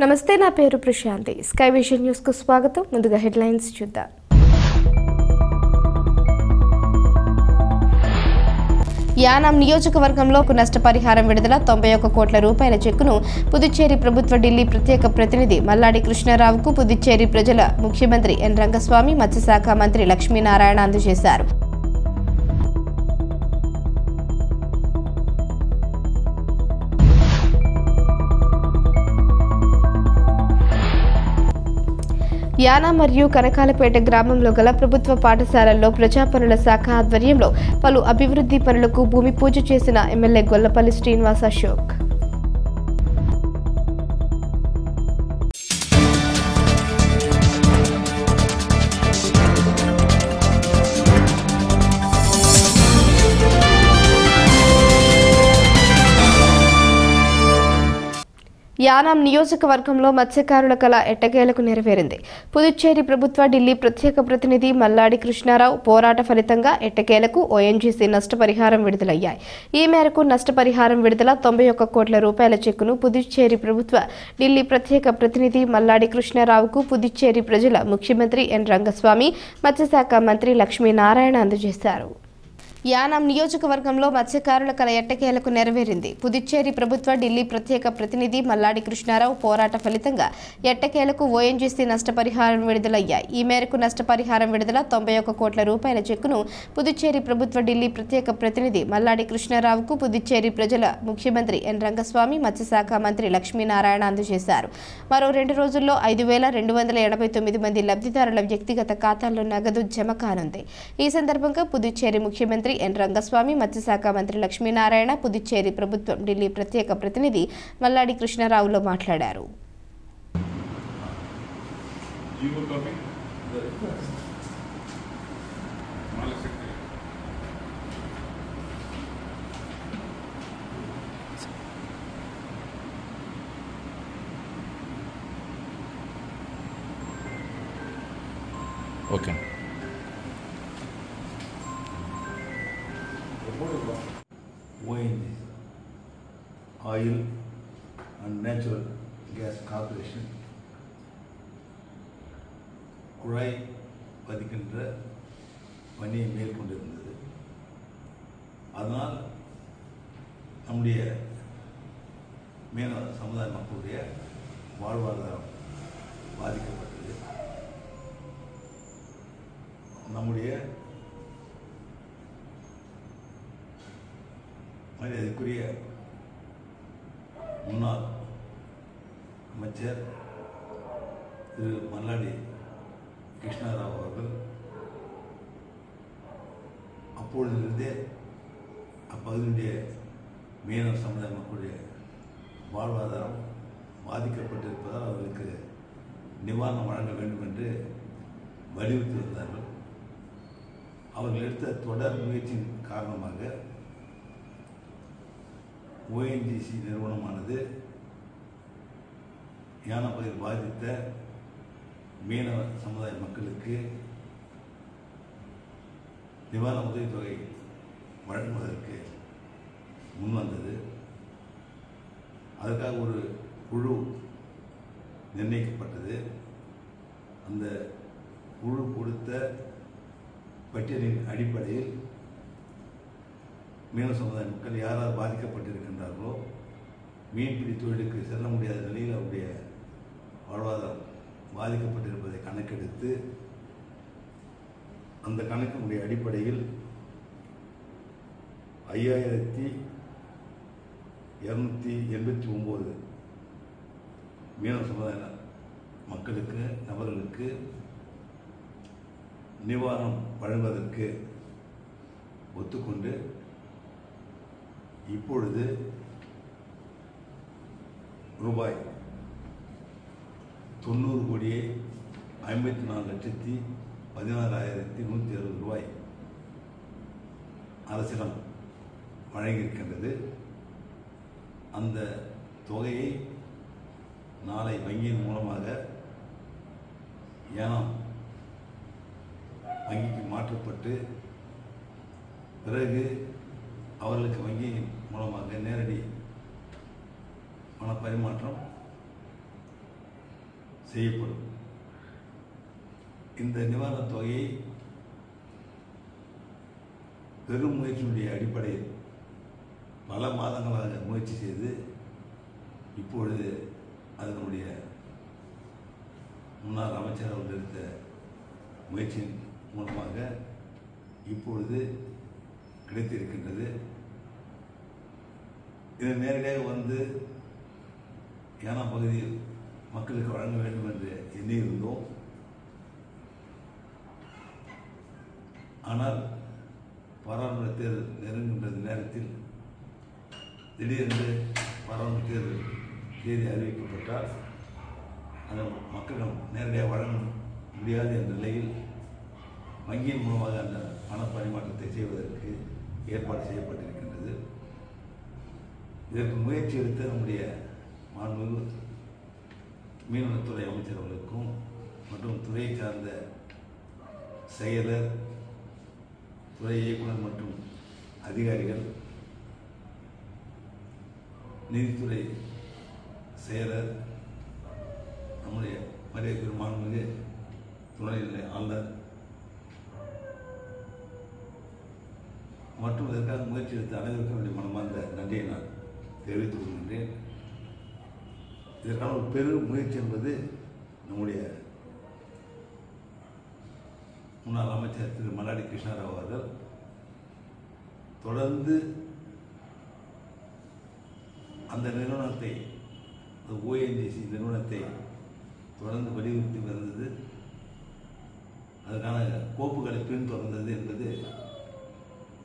నమస్తే, నా పేరు ప్రశాంతి. స్కై విజన్ న్యూస్ కు స్వాగతం. ముందుగా హెడ్లైన్స్ చూద్దాం. యానాం నియోజకవర్గంలో నష్టపరిహారం విడుదల 91 కోట్ల రూపాయల చెక్కును పుదుచ్చేరి ప్రభుత్వ ఢిల్లీ ప్రత్యేక ప్రతినిధి మల్లాడి కృష్ణారావుకు పుదుచ్చేరి ప్రజల ముఖ్యమంత్రి ఎన్ రంగస్వామి, మత్స్యశాఖ మంత్రి లక్ష్మీనారాయణ అందజేశారు. యానా మరియు కనకాలపేట గ్రామంలో గల ప్రభుత్వ పాఠశాలల్లో ప్రజాపనుల శాఖ ఆధ్వర్యంలో పలు అభివృద్ధి పనులకు భూమి పూజ చేసిన ఎమ్మెల్యే గొల్లపల్లి శ్రీనివాస్ అశోక్. యానాం నియోజకవర్గంలో మత్స్యకారుల కళ ఎట్టకేలకు నెరవేరింది. పుదుచ్చేరి ప్రభుత్వ ఢిల్లీ ప్రత్యేక ప్రతినిధి మల్లాడి కృష్ణారావు పోరాట ఫలితంగా ఎట్టకేలకు ఓఎన్జీసీ నష్టపరిహారం విడుదలయ్యాయి. ఈ మేరకు నష్టపరిహారం విడుదల 91 కోట్ల రూపాయల చెక్కును పుదుచ్చేరి ప్రభుత్వ ఢిల్లీ ప్రత్యేక ప్రతినిధి మల్లాడి కృష్ణారావుకు పుదుచ్చేరి ప్రజల ముఖ్యమంత్రి ఎన్ రంగస్వామి, మత్స్యశాఖ మంత్రి లక్ష్మీనారాయణ అందజేశారు. యానాం నియోజకవర్గంలో మత్స్యకారుల కళ ఎట్టకేలకు నెరవేరింది. పుదుచ్చేరి ప్రభుత్వ ఢిల్లీ ప్రత్యేక ప్రతినిధి మల్లాడి కృష్ణారావు పోరాట ఫలితంగా ఎట్టకేలకు ఓఎన్జీసీ నష్టపరిహారం విడుదలయ్యాయి. ఈ మేరకు నష్టపరిహారం విడుదల 91 కోట్ల రూపాయల చెక్కును పుదుచ్చేరి ప్రభుత్వ ఢిల్లీ ప్రత్యేక ప్రతినిధి మల్లాడి కృష్ణారావుకు పుదుచ్చేరి ప్రజల ముఖ్యమంత్రి ఎన్ రంగస్వామి, మత్స్యశాఖ మంత్రి లక్ష్మీనారాయణ అందజేశారు. మరో 2 రోజుల్లో 5,289 మంది లబ్ధిదారుల వ్యక్తిగత ఖాతాల్లో నగదు జమ కానుంది. ఈ సందర్భంగా పుదుచ్చేరి ముఖ్యమంత్రి ఎన్ రంగస్వామి, మత్స్యశాఖ మంత్రి లక్ష్మీనారాయణ పుదుచ్చేరి ప్రభుత్వం ఢిల్లీ ప్రత్యేక ప్రతినిధి మల్లాడి కృష్ణారావులో మాట్లాడారు. Okay. ONGC, Oil and Natural Gas Corporation, குழாய் பதிக்கின்ற பணியை மேற்கொண்டிருந்தது. அதனால் நம்முடைய மீனவ சமுதாய மக்களுடைய வாழ்வாதாரம் பாதிக்கப்பட்டது. நம்முடைய மரியாதைக்குரிய முன்னாள் அமைச்சர் திரு மல்லாடி கிருஷ்ணாராவ் அவர்கள் அப்பொழுதிலிருந்தே அப்பகுதியுடைய மீனவ சமுதாய மக்களுடைய வாழ்வாதாரம் பாதிக்கப்பட்டிருப்பதால் அவர்களுக்கு நிவாரணம் வழங்க வேண்டும் என்று வலியுறுத்தி வந்தார்கள். அவர்கள் எடுத்த தொடர் முயற்சியின் காரணமாக ONGC நிறுவனமானது யானா பகுதியில் பாதித்த மீனவ சமுதாய மக்களுக்கு நிவாரண உதவித்தொகை வழங்குவதற்கு முன்வந்தது. அதற்காக ஒரு குழு நிர்ணயிக்கப்பட்டது. அந்த குழு கொடுத்த பட்டியலின் அடிப்படையில் மீனவ சமுதாய மக்கள் யாரால் பாதிக்கப்பட்டிருக்கின்றார்களோ, மீன்பிடி தொழிலுக்கு செல்ல முடியாத நிலையில் அவருடைய வாழ்வாதாரம் பாதிக்கப்பட்டிருப்பதை கணக்கெடுத்து அந்த கணக்கினுடைய அடிப்படையில் 5,289 மீனவ சமுதாய மக்களுக்கு, நபர்களுக்கு நிவாரணம் வழங்குவதற்கு ஒத்துக்கொண்டு இப்பொழுது ரூபாய் 90,54,16,160 ரூபாய் அரசிடம் வழங்கியிருக்கின்றது. அந்த தொகையை நாளை வங்கியின் மூலமாக யானாம் வங்கிக்கு மாற்றப்பட்டு பிறகு அவர்களுக்கு வங்கியின் மூலமாக நேரடி பண பரிமாற்றம் செய்யப்படும். இந்த நிவாரணத் தொகையை பெரும் முயற்சியினுடைய அடிப்படையில் பல மாதங்களாக முயற்சி செய்து இப்பொழுது அதனுடைய முன்னாள் அமைச்சர் அவர்கள் எடுத்த முயற்சியின் மூலமாக இப்பொழுது கிடைத்திருக்கின்றது. இதை நேரடியாக வந்து ஏனாம் பகுதியில் மக்களுக்கு வழங்க வேண்டும் என்று எண்ணியிருந்தோம். ஆனால் பாராளுமன்ற தேர்தல் நெருங்குகின்ற நேரத்தில் திடீரென்று பாராளுமன்ற தேர்தல் தேதி அறிவிக்கப்பட்டால் அந்த மக்களிடம் நேரடியாக வழங்க முடியாது என்ற நிலையில் வங்கியின் மூலமாக அந்த பண பரிமாற்றத்தை செய்வதற்கு ஏற்பாடு செய்யப்பட்டிருக்கின்றது. இதற்கு முயற்சி எடுத்த நம்முடைய மாண்புமிகு மீன்வளத்துறை அமைச்சர் அவர்களுக்கும் மற்றும் துறையை சார்ந்த செயலர், துறை இயக்குனர் மற்றும் அதிகாரிகள், நீதித்துறை செயலர், நம்முடைய மரியாதைக்குரிய மாண்புமிகு துணைநிலை ஆளுநர் மற்றும் இதற்காக முயற்சி எடுத்த அனைவருக்கும் என்னுடைய மனமார்ந்த நன்றியை நான் தெரிவித்துக் கொள்கின்றேன். இதற்கான ஒரு பெரும் முயற்சி என்பது நம்முடைய முன்னாள் அமைச்சர் திரு மல்லாடி கிருஷ்ணராவ் அவர்கள் தொடர்ந்து அந்த நிறுவனத்தை, ONGC நிறுவனத்தை தொடர்ந்து வலியுறுத்தி வந்தது, அதற்கான கோப்புகளை பின்தொடர்ந்தது என்பது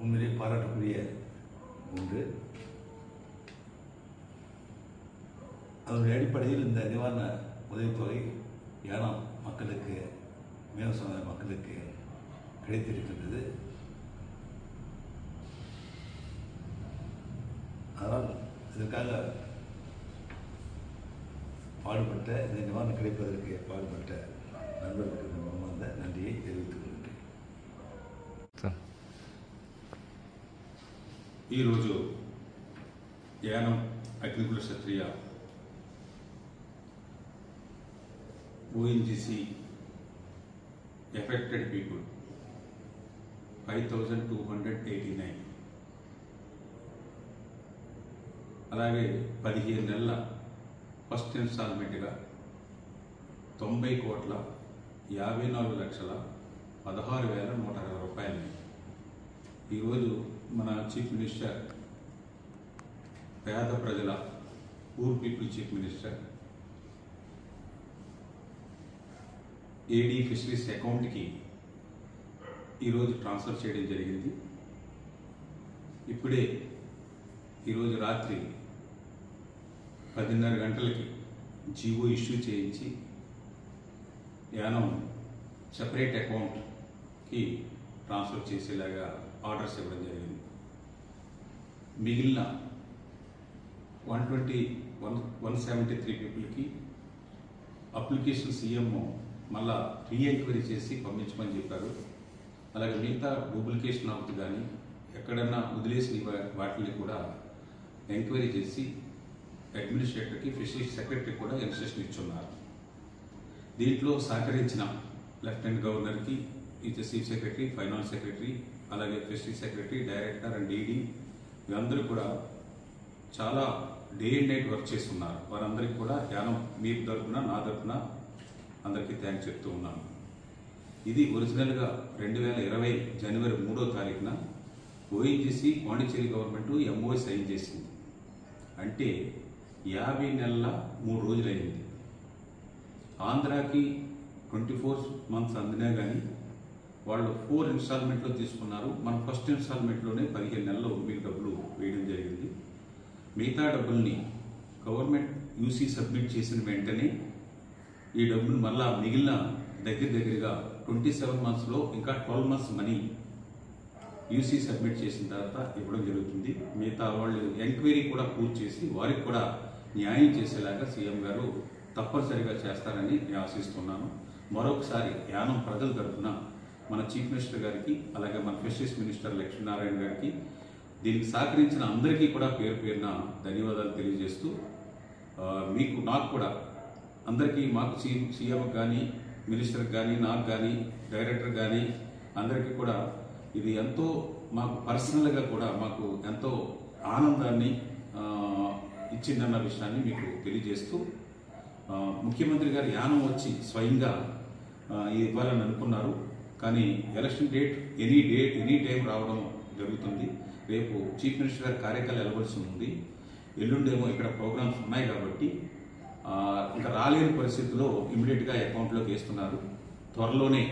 உண்மையிலே பாராட்டக்கூடிய ஒன்று. அதனுடைய அடிப்படையில் இந்த நிவாரண உதவித்தொகை ஏனாம் மக்களுக்கு, மீனவ சமுதாய மக்களுக்கு கிடைத்திருக்கின்றது. அதனால் இதற்காக பாடுபட்ட, இந்த நிவாரணம் கிடைப்பதற்கு பாடுபட்ட நண்பர்களுக்கு வந்த நன்றியை தெரிவித்துக் கொள்கிறேன். ఈరోజు యానం అగ్నికుల క్షత్రియ ONGC ఎఫెక్టెడ్ పీపుల్ 5289, అలాగే 15 నెలల ఫస్ట్ ఇన్స్టాల్మెంట్గా 90,54,16,160 రూపాయలు ఈరోజు మన చీఫ్ మినిస్టర్, పేద ప్రజల, పూర్ పీపుల్ చీఫ్ మినిస్టర్ ఏడీ ఫిషరీస్ అకౌంట్కి ఈరోజు ట్రాన్స్ఫర్ చేయడం జరిగింది. ఇప్పుడే ఈరోజు రాత్రి 10:30 గంటలకి జీవో ఇష్యూ చేయించి యానం సెపరేట్ అకౌంట్కి ట్రాన్స్ఫర్ చేసేలాగా ఆర్డర్స్ ఇవ్వడం జరిగింది. మిగిలిన 173 పీపుల్కి అప్లికేషన్ సీఎం మళ్ళా రీఎంక్వైరీ చేసి పంపించమని చెప్పారు. అలాగే మిగతా డూప్లికేషన్ అవుట్ కానీ ఎక్కడన్నా వదిలేసిన వాటిని కూడా ఎంక్వైరీ చేసి అడ్మినిస్ట్రేటర్కి, ఫిషరీస్ సెక్రటరీ కూడా ఇన్స్ట్రక్షన్ ఇచ్చున్నారు. దీంట్లో సహకరించిన లెఫ్టినెంట్ గవర్నర్కి, చీఫ్ సెక్రటరీ, ఫైనాన్స్ సెక్రటరీ, అలాగే fisheries secretary, director and DD వీరందరూ కూడా చాలా డే అండ్ నైట్ వర్క్ చేస్తున్నారు. వారందరికీ కూడా యానం మీ తరఫున, నా తరఫున అందరికీ థ్యాంక్స్ చెప్తూ ఉన్నాను. ఇది ఒరిజినల్గా 2020 జనవరి 3వ తారీఖున ONGC Pondicherry government MOU sign చేసింది. అంటే 50 నెలల 3 రోజులైంది. ఆంధ్రాకి 24 months అందినా కానీ వాళ్ళు 4 ఇన్స్టాల్మెంట్లో తీసుకున్నారు. మన ఫస్ట్ ఇన్స్టాల్మెంట్లోనే 15 నెలల్లో మీకు డబ్బులు వేయడం జరిగింది. మిగతా డబ్బుల్ని గవర్నమెంట్ UC సబ్మిట్ చేసిన వెంటనే ఈ డబ్బులు మళ్ళా మిగిలిన దగ్గరగా 27 monthsలో ఇంకా 12 months మనీ UC సబ్మిట్ చేసిన తర్వాత ఇవ్వడం జరుగుతుంది. మిగతా వాళ్ళు ఎంక్వైరీ కూడా పూర్తి చేసి వారికి కూడా న్యాయం చేసేలాగా సీఎం గారు తప్పనిసరిగా చేస్తారని నేను ఆశిస్తున్నాను. మరొకసారి యానం ప్రజల తరఫున మన చీఫ్ మినిస్టర్ గారికి, అలాగే మన ఫిషరీస్ మినిస్టర్ లక్ష్మీనారాయణ గారికి, దీనికి సహకరించిన అందరికీ కూడా పేరు పేరున ధన్యవాదాలు తెలియజేస్తూ, నాకు కూడా అందరికీ మాకు సీఎం కానీ మినిస్టర్కి కానీ నాకు కానీ డైరెక్టర్ కానీ అందరికీ కూడా ఇది ఎంతో మాకు పర్సనల్గా కూడా మాకు ఎంతో ఆనందాన్ని ఇచ్చిందన్న విషయాన్ని మీకు తెలియజేస్తూ ముఖ్యమంత్రి గారు యానం వచ్చి స్వయంగా ఇవ్వాలని అనుకున్నారు. కానీ ఎలక్షన్ డేట్ ఎనీ టైం రావడం జరుగుతుంది. రేపు చీఫ్ మినిస్టర్ గారి కార్యక్రమాలు వెళ్ళవలసి ఉంది. ఎల్లుండేమో ఇక్కడ ప్రోగ్రామ్స్ ఉన్నాయి కాబట్టి ఇంకా రాలేని పరిస్థితిలో ఇమీడియట్గా అకౌంట్లోకి వేస్తున్నారు. త్వరలోనే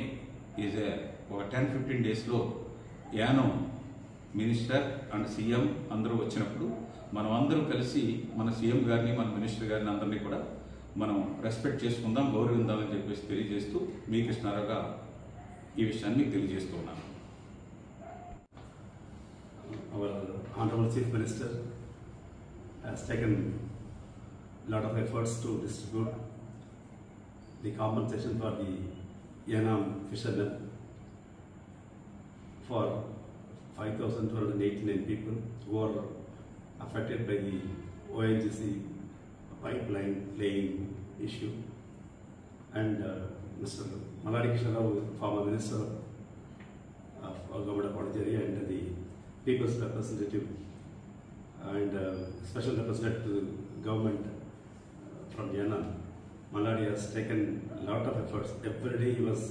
ఒక 10-15 డేస్లో యానం మినిస్టర్ అండ్ సీఎం అందరూ వచ్చినప్పుడు మనం అందరూ కలిసి మన సీఎం గారిని మన మినిస్టర్ గారిని అందరినీ కూడా మనం రెస్పెక్ట్ చేసుకుందాం, గౌరవిందామని చెప్పేసి తెలియజేస్తూ మీ కృష్ణారావుగా ఈ విషయాన్ని మీకు తెలియజేస్తూ ఉన్నాను. Our Honorable Chief Minister has taken a lot of efforts to distribute the compensation for the Yanam fishermen for 5,289 people who are affected by the ONGC pipeline laying issue. And Mr. Malladi Krishna Rao, former Minister of Government of Pondicherry, and the People's Representative and Special Representative to the Government from Yanam, Malladi has taken a lot of efforts. Every day he was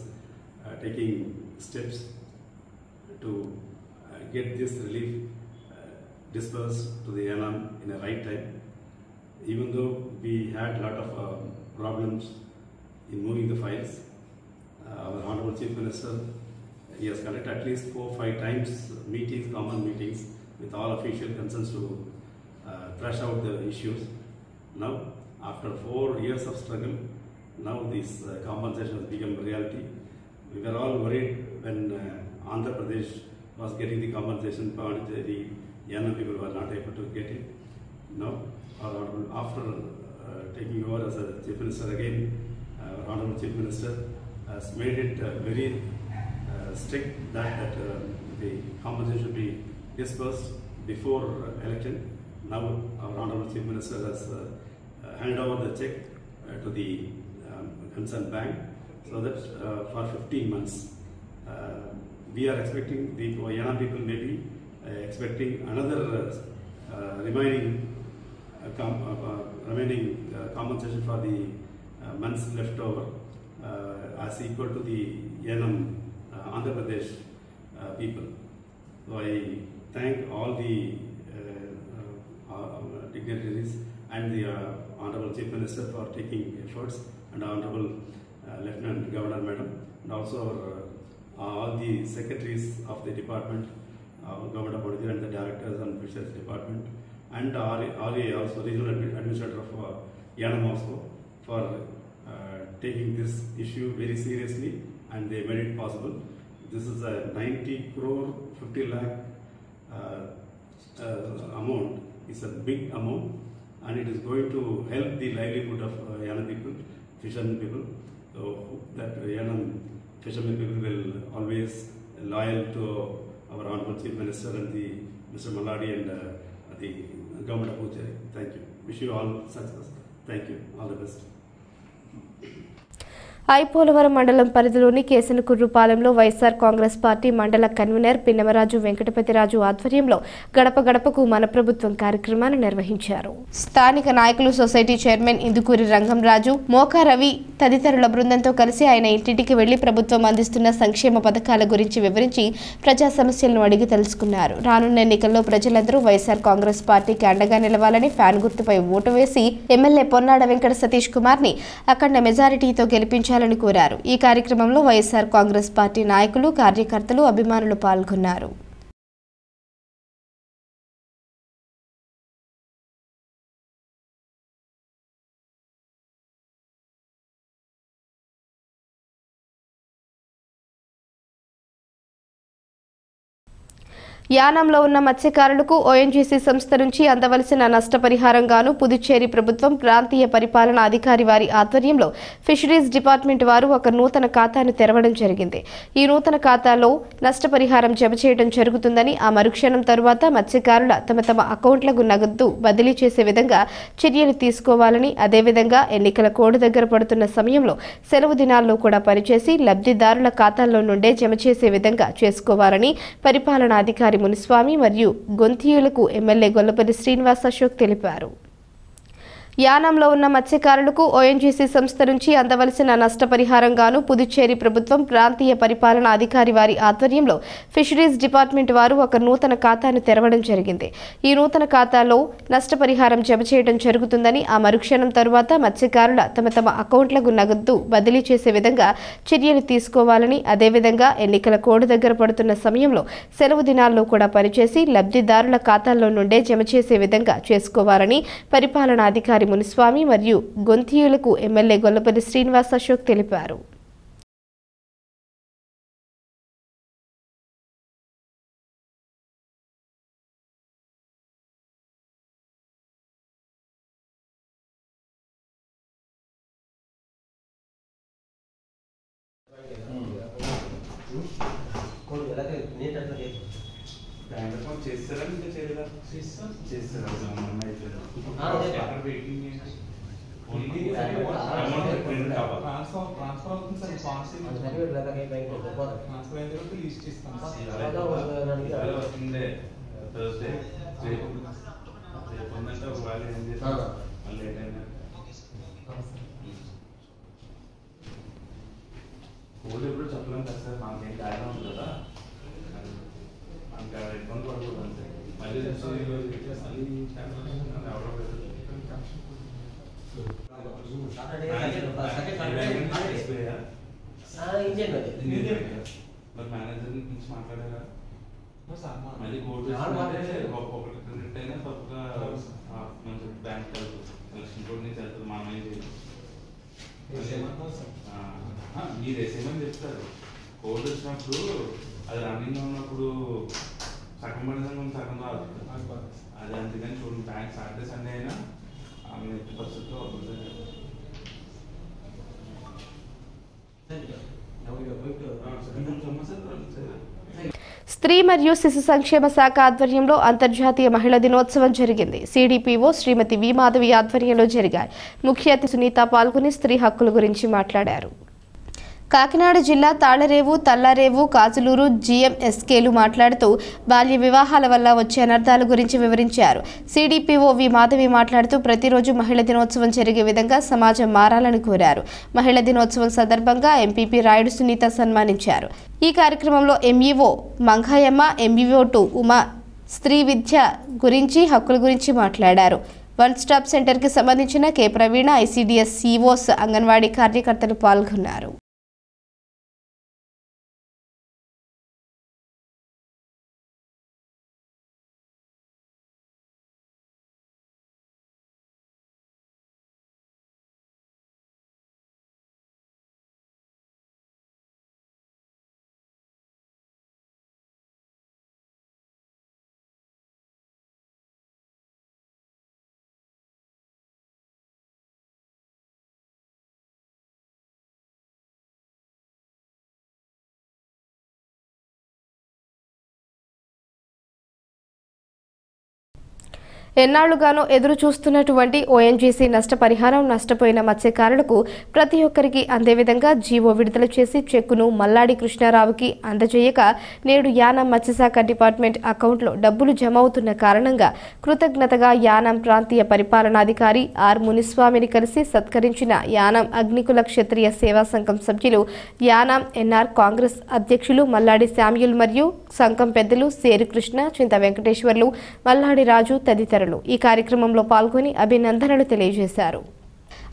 taking steps to get this relief dispersed to the Yanam in a right time. Even though we had a lot of problems in moving the files, our Honorable Chief Minister, he has conducted at least 4-5 times meetings, common meetings with all official concerns to thrash out the issues. Now, after 4 years of struggle, now this compensation has become a reality. We were all worried when Andhra Pradesh was getting the compensation, the Yanam people were not able to get it. Now, after taking over as a Chief Minister again, our Honorable Chief Minister has made it very strict that the compensation should be dispersed before election. Now, our Honorable Chief Minister has handed over the check to the concerned bank, so that for 15 months we are expecting the Yanam people may be expecting another remaining compensation for the months left over as equal to the Yanam Andhra Pradesh people. So I thank all the dignitaries and the Honorable Chief Minister for taking efforts, and Honorable Lieutenant Governor Madam, and also all the secretaries of the department, Government of Pondicherry, and the directors and Fisheries Department, and RA also Regional Administrator of Yanam also, for taking this issue very seriously, and they made it possible. This is a 90 crore 50 lakh amount. It's a big amount, and it is going to help the livelihood of Yanam people, fishermen people. So that Yanam fishermen people will always loyal to our Honorable Chief Minister and the Mr. Malladi and the Government of Pondicherry. Thank you. Wish you all success. Thank you. All the best. I. Polavaram మండలం పరిధిలోని కేసనకుర్రుపాలెంలో YSR Congress party మండల convener Pinnamaraju Venkatapathi Raju ఆధ్వర్యంలో గడప గడపకు మన ప్రభుత్వం కార్యక్రమాన్ని నిర్వహించారు. స్థానిక నాయకులు, సొసైటీ చైర్మన్ ఇందుకూరి రంగంరాజు, మోకా రవి తదితరుల బృందంతో కలిసి ఆయన ఇంటింటికి వెళ్లి ప్రభుత్వం అందిస్తున్న సంక్షేమ పథకాల గురించి వివరించి ప్రజా సమస్యలను అడిగి తెలుసుకున్నారు. రానున్న ఎన్నికల్లో ప్రజలందరూ వైఎస్ఆర్ కాంగ్రెస్ పార్టీకి అండగా నిలవాలని ఫ్యాన్ గుర్తుపై ఓటు వేసి ఎమ్మెల్యే పొన్నాడ వెంకట సతీష్ కుమార్ ని అఖండ మెజారిటీతో గెలిపించారు కోరారు. ఈ కార్యక్రమంలో వైఎస్ఆర్ కాంగ్రెస్ పార్టీ నాయకులు, కార్యకర్తలు, అభిమానులు పాల్గొన్నారు. యానంలో ఉన్న మత్స్యకారులకు ఓఎన్జీసీ సంస్థ నుంచి అందవలసిన నష్టపరిహారం గాను పుదుచ్చేరి ప్రభుత్వం ప్రాంతీయ పరిపాలనా అధికారి వారి ఆధ్వర్యంలో ఫిషరీస్ డిపార్ట్మెంట్ వారు ఒక నూతన ఖాతాను తెరవడం జరిగింది. ఈ నూతన ఖాతాలో నష్టపరిహారం జమ చేయడం జరుగుతుందని, ఆ మరుక్షణం తరువాత మత్స్యకారుల తమ అకౌంట్లకు నగదు బదిలీ చేసే విధంగా చర్యలు తీసుకోవాలని, అదేవిధంగా ఎన్నికల కోడ్ దగ్గర పడుతున్న సమయంలో సెలవు దినాల్లో కూడా పనిచేసి లబ్ధిదారుల ఖాతాల్లో నుండే జమ చేసే విధంగా చేసుకోవాలని పరిపాలనా అధికారి మునిస్వామి మరియు గొంతియులకు ఎమ్మెల్యే గొల్లపల్లి శ్రీనివాస్ అశోక్ తెలిపారు. యానంలో ఉన్న మత్స్యకారులకు ఓఎన్జీసీ సంస్థ నుంచి అందవలసిన నష్టపరిహారం గాను పుదుచ్చేరి ప్రభుత్వం ప్రాంతీయ పరిపాలనా అధికారి వారి ఆధ్వర్యంలో ఫిషరీస్ డిపార్ట్మెంట్ వారు ఒక నూతన ఖాతాను తెరవడం జరిగింది. ఈ నూతన ఖాతాలో నష్టపరిహారం జమ చేయడం జరుగుతుందని, ఆ మరుక్షణం తరువాత మత్స్యకారుల తమ అకౌంట్లకు నగదు బదిలీ చేసే విధంగా చర్యలు తీసుకోవాలని, అదేవిధంగా ఎన్నికల కోడ్ దగ్గర పడుతున్న సమయంలో సెలవు దినాల్లో కూడా పనిచేసి లబ్ధిదారుల ఖాతాల్లో నుండే జమ చేసే విధంగా చేసుకోవాలని పరిపాలనా అధికారి మునిస్వామి మరియు గొంతియులకు ఎమ్మెల్యే గొల్లపల్లి శ్రీనివాస్ అశోక్ తెలిపారు. చెప్పలేం కదా సార్, మనకేం గాయం ఉంది కదా, మనకు ఇబ్బంది పడకూడదు అంతే. మళ్ళీ మేనేజర్ నుంచి మాట్లాడారా? మళ్ళీ కోర్టు ఒకటి క్రెడిట్ అయినా తప్పగా మంచి బ్యాంక్ వెళ్తుంది, ఎలక్షన్ కోడ్ నుంచి వెళ్తుంది, మనం ఏం చేయాలి? మీరు వేసేమని చెప్తారు. కోడ్ వచ్చినప్పుడు అది రన్నింగ్ ఉన్నప్పుడు సగం పడిన సగం రాదు, అది అందుకని చూడండి. బ్యాంక్ సాటర్డే సండే అయినా ఆమె ఎట్టి పరిస్థితిలో స్త్రీ మరియు శిశు సంక్షేమ శాఖ ఆధ్వర్యంలో అంతర్జాతీయ మహిళా దినోత్సవం జరిగింది. సిడిపిఓ శ్రీమతి వి మాధవి ఆధ్వర్యంలో జరిగాయి. ముఖ్య అతిథి సునీత పాల్గొని స్త్రీ హక్కుల గురించి మాట్లాడారు. కాకినాడ జిల్లా తాళరేవు, తల్లారేవు, కాజులూరు జిఎంఎస్కేలు మాట్లాడుతూ బాల్య వివాహాల వల్ల వచ్చే అనర్థాల గురించి వివరించారు. సిడిపిఓ వి మాధవి మాట్లాడుతూ ప్రతిరోజు మహిళా దినోత్సవం జరిగే విధంగా సమాజం మారాలని కోరారు. మహిళా దినోత్సవం సందర్భంగా ఎంపీపీ రాయుడు సునీత సన్మానించారు. ఈ కార్యక్రమంలో ఎంఈఓ మంగాయమ్మ, ఎంఈఓ2 ఉమా స్త్రీ విద్య గురించి, హక్కుల గురించి మాట్లాడారు. వన్ స్టాప్ సెంటర్కి సంబంధించిన కె ప్రవీణ, ఐసిడిఎస్ సిఓస్, అంగన్వాడీ కార్యకర్తలు పాల్గొన్నారు. ఎన్నాళ్లుగానో ఎదురు చూస్తున్నటువంటి ఓఎన్జీసీ నష్టపరిహారం నష్టపోయిన మత్స్యకారులకు ప్రతి ఒక్కరికి అందే విధంగా జీవో విడుదల చేసి చెక్కును మల్లాడి కృష్ణారావుకి అందజేయక నేడు యానం మత్స్యశాఖ డిపార్ట్మెంట్ అకౌంట్లో డబ్బులు జమ అవుతున్న కారణంగా కృతజ్ఞతగా యానం ప్రాంతీయ పరిపాలనాధికారి ఆర్ మునిస్వామిని కలిసి సత్కరించిన యానం అగ్నికుల క్షత్రియ సేవా సంఘం సభ్యులు, యానం ఎన్ఆర్ కాంగ్రెస్ అధ్యక్షులు మల్లాడి శామ్యూల్ మరియు సంఘం పెద్దలు సేరు కృష్ణ, చింత వెంకటేశ్వర్లు, మల్లాడి రాజు తదితరులు ఈ కార్యక్రమంలో పాల్గొని అభినందనలు తెలియజేశారు.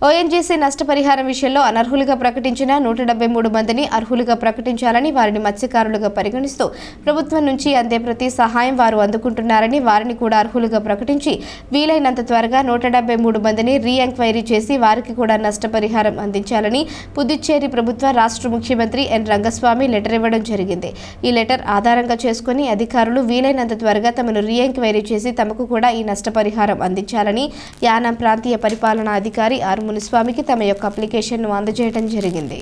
ఓఎన్జీసీ నష్టపరిహారం విషయంలో అనర్హులుగా ప్రకటించిన 173 మందిని అర్హులుగా ప్రకటించాలని, వారిని మత్స్యకారులుగా పరిగణిస్తూ ప్రభుత్వం నుంచి అందే ప్రతి సహాయం వారు అందుకుంటున్నారని, వారిని కూడా అర్హులుగా ప్రకటించి వీలైనంత త్వరగా 173 మందిని రీ ఎంక్వైరీ చేసి వారికి కూడా నష్టపరిహారం అందించాలని పుదుచ్చేరి ప్రభుత్వ రాష్ట్ర ముఖ్యమంత్రి ఎన్ రంగస్వామి లెటర్ ఇవ్వడం జరిగింది. ఈ లెటర్ ఆధారంగా చేసుకుని అధికారులు వీలైనంత త్వరగా తమను రీ ఎంక్వైరీ చేసి తమకు కూడా ఈ నష్టపరిహారం అందించాలని యానాం ప్రాంతీయ పరిపాలనా అధికారి ఆర్ మునిస్వామికి తమ యొక్క అప్లికేషన్ను అందజేయడం జరిగింది.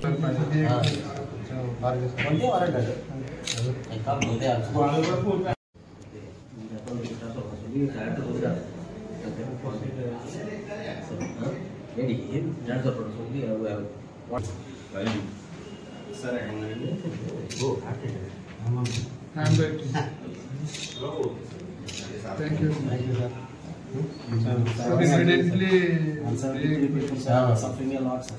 Suffering a lot, sir.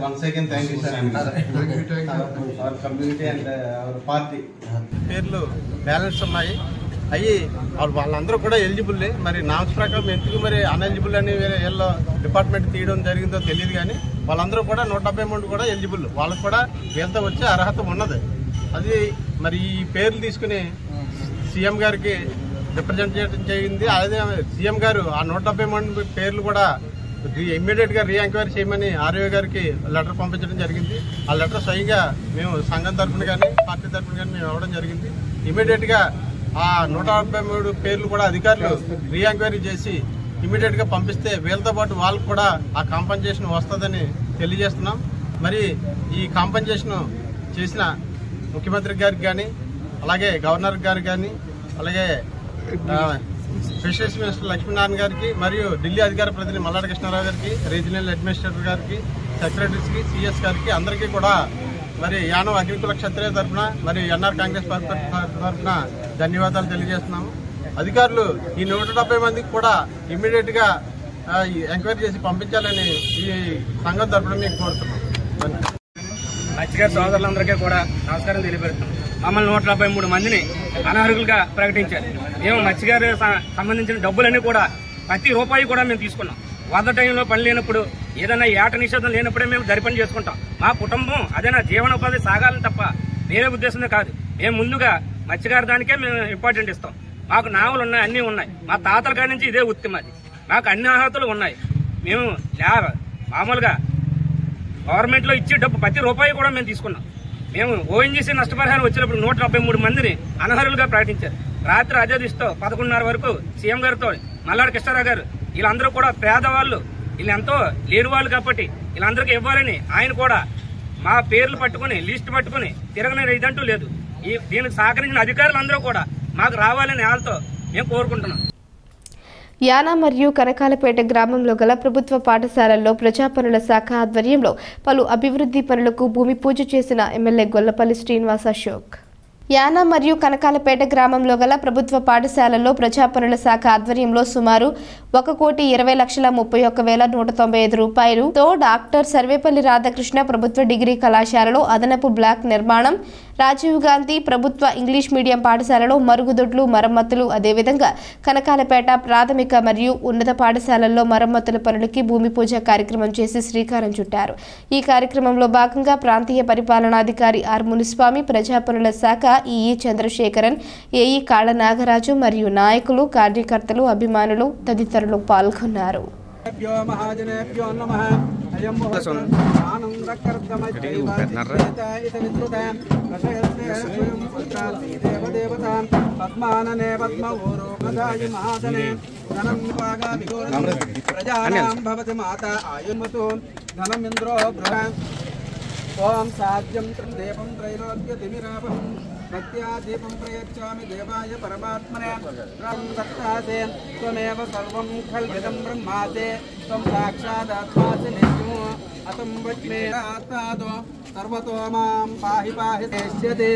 Once again, thank you, sir. Our community and our party. పేర్లు బ్యాలెన్స్ ఉన్నాయి. అయ్యి వాళ్ళందరూ కూడా ఎలిజిబుల్లే. మరి నామ్స్ ప్రకారం ఎందుకు మరి అన్ఎలిజిబుల్ అని వీళ్ళ డిపార్ట్మెంట్ తీయడం జరిగిందో తెలియదు, కానీ వాళ్ళందరూ కూడా 173 కూడా ఎలిజిబుల్. వాళ్ళకు కూడా వీళ్ళతో వచ్చే అర్హత ఉన్నది. అది మరి ఈ పేర్లు తీసుకుని సీఎం గారికి రిప్రజెంట్ చేయడం జరిగింది. అదే సీఎం గారు ఆ 173 పేర్లు కూడా ఇమ్మీడియట్ గా రీ ఎంక్వైరీ చేయమని ఆర్ఓ గారికి లెటర్ పంపించడం జరిగింది. ఆ లెటర్ స్వయంగా మేము సంఘం తరఫున కానీ పార్టీ తరఫున కానీ మేము ఇవ్వడం జరిగింది. ఇమ్మీడియట్ గా ఆ 173 పేర్లు కూడా అధికారులు రీ ఎంక్వైరీ చేసి ఇమ్మీడియట్ గా పంపిస్తే వీళ్ళతో పాటు వాళ్ళకు కూడా ఆ కాంపన్సేషన్ వస్తుందని తెలియజేస్తున్నాం. మరి ఈ కాంపన్సేషన్ చేసిన ముఖ్యమంత్రి గారికి కానీ, అలాగే గవర్నర్ గారికి కానీ, అలాగే స్పెషలిస్ట్ మినిస్టర్ లక్ష్మీనారాయణ గారికి, మరియు ఢిల్లీ అధికార ప్రతినిధి మల్లాడి కృష్ణారావు గారికి, రీజనల్ అడ్మినిస్ట్రేటర్ గారికి, సెక్రటరీస్కి, సిఎస్ గారికి అందరికీ కూడా మరి యానం అగ్నికుల క్షత్రియ తరఫున మరి ఎన్ఆర్ కాంగ్రెస్ పార్టీ తరఫున ధన్యవాదాలు తెలియజేస్తున్నాము. అధికారులు ఈ 170 మందికి కూడా ఇమ్మీడియట్ గా ఎంక్వైరీ చేసి పంపించాలని ఈ సంఘం తరఫున మీకు కోరుతున్నాం. మత్స్యకారు సోదరులందరికీ కూడా నమస్కారం తెలియపరుస్తున్నాం. మమ్మల్ని 173 మందిని అనర్హులుగా ప్రకటించారు. మేము మత్స్యకారు సంబంధించిన డబ్బులన్నీ కూడా ప్రతి రూపాయి కూడా మేము తీసుకున్నాం. వద్ద టైంలో పని లేనప్పుడు, ఏదైనా ఏట నిషేధం లేనప్పుడే మేము దరిపని చేసుకుంటాం. మా కుటుంబం అదేనా జీవనోపాధి సాగాలని తప్ప వేరే ఉద్దేశంతో కాదు. మేము ముందుగా మత్స్యకారు దానికే మేము ఇంపార్టెంట్ ఇస్తాం. మాకు నావలు ఉన్నాయి, అన్నీ ఉన్నాయి. మా తాతల కాడి నుంచి ఇదే వృత్తి మాది. మాకు అన్ని అర్హతలు ఉన్నాయి. మేము మామూలుగా గవర్నమెంట్ లో ఇచ్చే డబ్బు ప్రతి రూపాయి కూడా మేము తీసుకున్నాం. మేము ఓఎన్జీసీ నష్టపరిహారం వచ్చినప్పుడు 173 మందిని అనర్హులుగా ప్రకటించారు. రాత్రి అదే దిశతో 11:30 వరకు సీఎం గారితో మల్లాడి కృష్ణారావు గారు వీళ్ళందరూ కూడా పేదవాళ్ళు, వీళ్ళు ఎంతో లేని వాళ్ళు కాబట్టి వీళ్ళందరికీ ఇవ్వాలని ఆయన కూడా మా పేర్లు పట్టుకుని లిస్ట్ పట్టుకుని తిరగని ఇదంటూ లేదు. దీనికి సహకరించిన అధికారులందరూ కూడా మాకు రావాలని వాళ్ళతో మేము కోరుకుంటున్నాం. యానా మరియు కనకాలపేట గ్రామంలో గల ప్రభుత్వ పాఠశాలల్లో ప్రజాపనుల శాఖ ఆధ్వర్యంలో పలు అభివృద్ధి పనులకు భూమి పూజ చేసిన ఎమ్మెల్యే గొల్లపల్లి శ్రీనివాస్ అశోక్. యానా మరియు కనకాలపేట గ్రామంలో గల ప్రభుత్వ పాఠశాలల్లో ప్రజాపనుల శాఖ ఆధ్వర్యంలో సుమారు 1,20,31,195 రూపాయలతో డాక్టర్ సర్వేపల్లి రాధాకృష్ణ ప్రభుత్వ డిగ్రీ కళాశాలలో అదనపు బ్లాక్ నిర్మాణం, రాజీవ్ గాంధీ ప్రభుత్వ ఇంగ్లీష్ మీడియం పాఠశాలలో మరుగుదొడ్లు మరమ్మతులు, అదేవిధంగా కనకాలపేట ప్రాథమిక మరియు ఉన్నత పాఠశాలల్లో మరమ్మతుల పనులకి భూమి పూజ కార్యక్రమం చేసి శ్రీకారం చుట్టారు. ఈ కార్యక్రమంలో భాగంగా ప్రాంతీయ పరిపాలనాధికారి ఆర్ మునిస్వామి, ప్రజాపనుల శాఖ ఈఈ చంద్రశేఖరన్, ఏఈ కాళ నాగరాజు మరియు నాయకులు, కార్యకర్తలు, అభిమానులు తదితరులు పాల్గొన్నారు. ఓం సాధ్యం దేవం త్రైలోక్య తిమిరాపం ప్రత్యాదీపం ప్రయచ్చామి దేవాయ పరమాత్మనే దత్తాసే త్వమేవ సర్వం ఖల్విదం బ్రహ్మాసే త్వం సాక్షాదాత్మాసి నిత్యము అతం వచ్మే ఆత్మాదో సర్వతో మాం పాహి పాహి సేష్యతే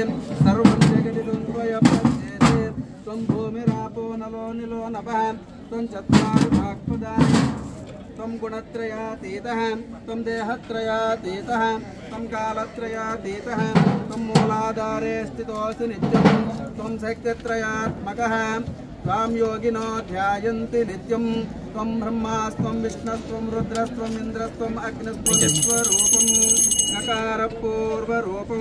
సర్వం జగదిదం త్వయపచ్యేతే త్వం భూమిరాపో నలో నిలో నభః త్వం చత్వారి వాక్పదాని त्वं गुणत्रयातीतः त्वं देहत्रयातीतः त्वं कालत्रयातीतः त्वं मूलाधारे स्थितोऽसि नित्यं त्वं शक्तित्रयात्मकः त्वां योगिनो ध्यायन्ति नित्यं त्वं ब्रह्मास्त्वं विष्णुस्त्वं रुद्रस्त्वम् इन्द्रस्त्वम् अग्निस्त्वं स्वरूपम् अकार पूर्वरूपो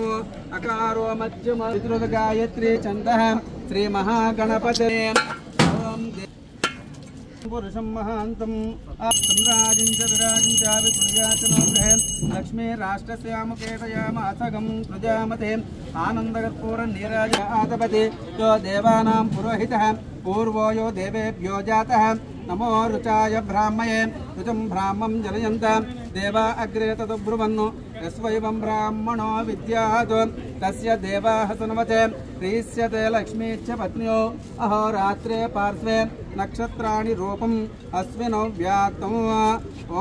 अकारो मध्यम गायत्री छन्दः श्री महागणपते ओम पुरुषं महान्तं सम्राजिं च विराजिं च विपुर्याचनोग्रहे लक्ष्मी राष्ट्रस्यामुकेतयामासगं प्रजामते आनन्दकर्पूरनीराज आतपति यो देवानां पुरोहितः पूर्वो यो देवेभ्यो जातः नमो रुचाय ब्राह्मये रुचं ब्राह्मं जनयन्त देवा अग्रे तदब्रुवन्नु यस्वैवं ब्राह्मणो विद्यात् तस्य देवाः सन्वते प्रीष्यते लक्ष्मी च पत्न्यो अहोरात्रे पार्श्वे नक्षत्राणि रूपम् अस्मिन् व्यात्तम्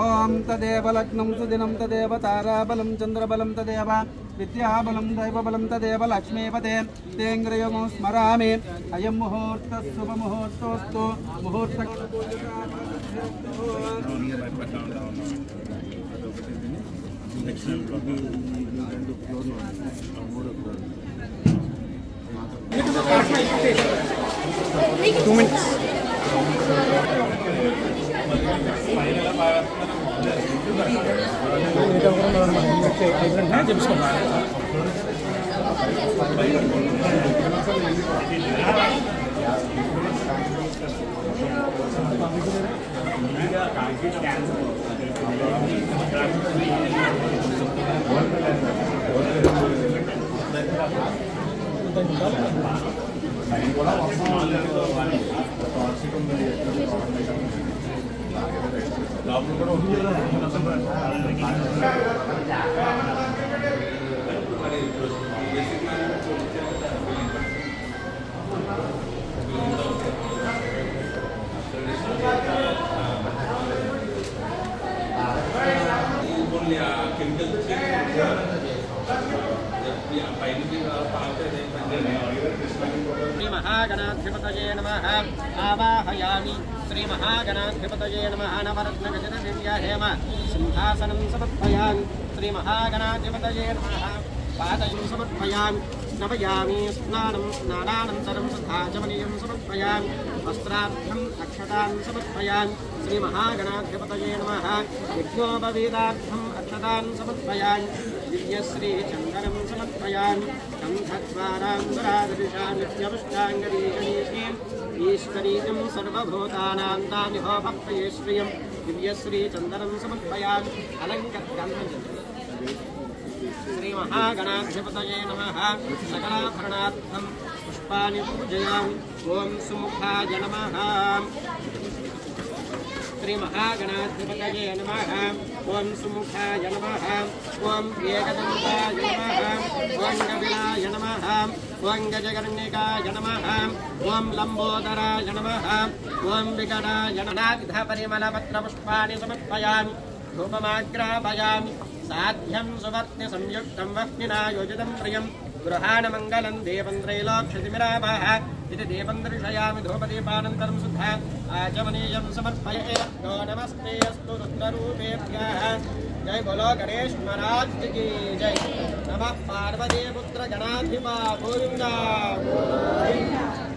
ॐ तदेव लग्नं सुदिनं तदेव ताराबलं चन्द्रबलं तदेव विद्याबलं दैवबलं तदेव लक्ष्मीपते तेङ्ग्रयं स्मरामि अयं मुहूर्तः शुभमुहूर्तोऽस्तु मुहूर्त श्री महागणाधिपतये नमः आवाहयामि श्री महागणाधिपतये नमः नवरत्नगजदिव्या हेम सिंहासनं समर्पयामि श्री महागणाधिपतये नमः पादं समर्पयामि स्नपयामि स्नानं स्नानानन्तरं सुधाचमनीयं समर्पयामि वस्त्रार्थम् अक्षतान् समर्पयामि श्री महागणाधिपतये नमः यज्ञोपवीतार्थम् अक्षतान् समर्पयामि दिव्यश्री चन्दनं समर्पयामि कंठद्वाराङ्गरादृशा नित्यमुष्टाङ्गरीगणीशीम् ईश्वरीयं सर्वभूतानां तामिहो भक्तये श्रियं दिव्यश्री चन्दनं समर्पयामि श्री महागणाधिपतये नमः सकलाभरणार्थं पुष्पाणि पूजयामि ओम सुमुखाय नमः श्री महागणाधिपतये नमः ओम सुमुखाय नमः ओम एकदन्ताय नमः ओम कपिलाय नमः ओम गजकर्णिकाय नमः ओम लंबोदराय नमः ओम विकटाय नमः परिमलपत्रपुष्पाणि समर्पयामि धूपमाग्रापयामि साध्यं सुवर्त्य संयुक्तं वह्निना योजितं प्रियं गृहाणमङ्गलं देवं त्रैलोक्यतिमिरामः इति देवं दर्शयामि धूपदीपानन्तरं शुद्धा आचमनीयं समर्पये यो नमस्ते अस्तु रुद्ररूपेभ्यः जय बोलो गणेश महाराज की जय नमः पार्वती पुत्र गणाधिपा गोविन्दा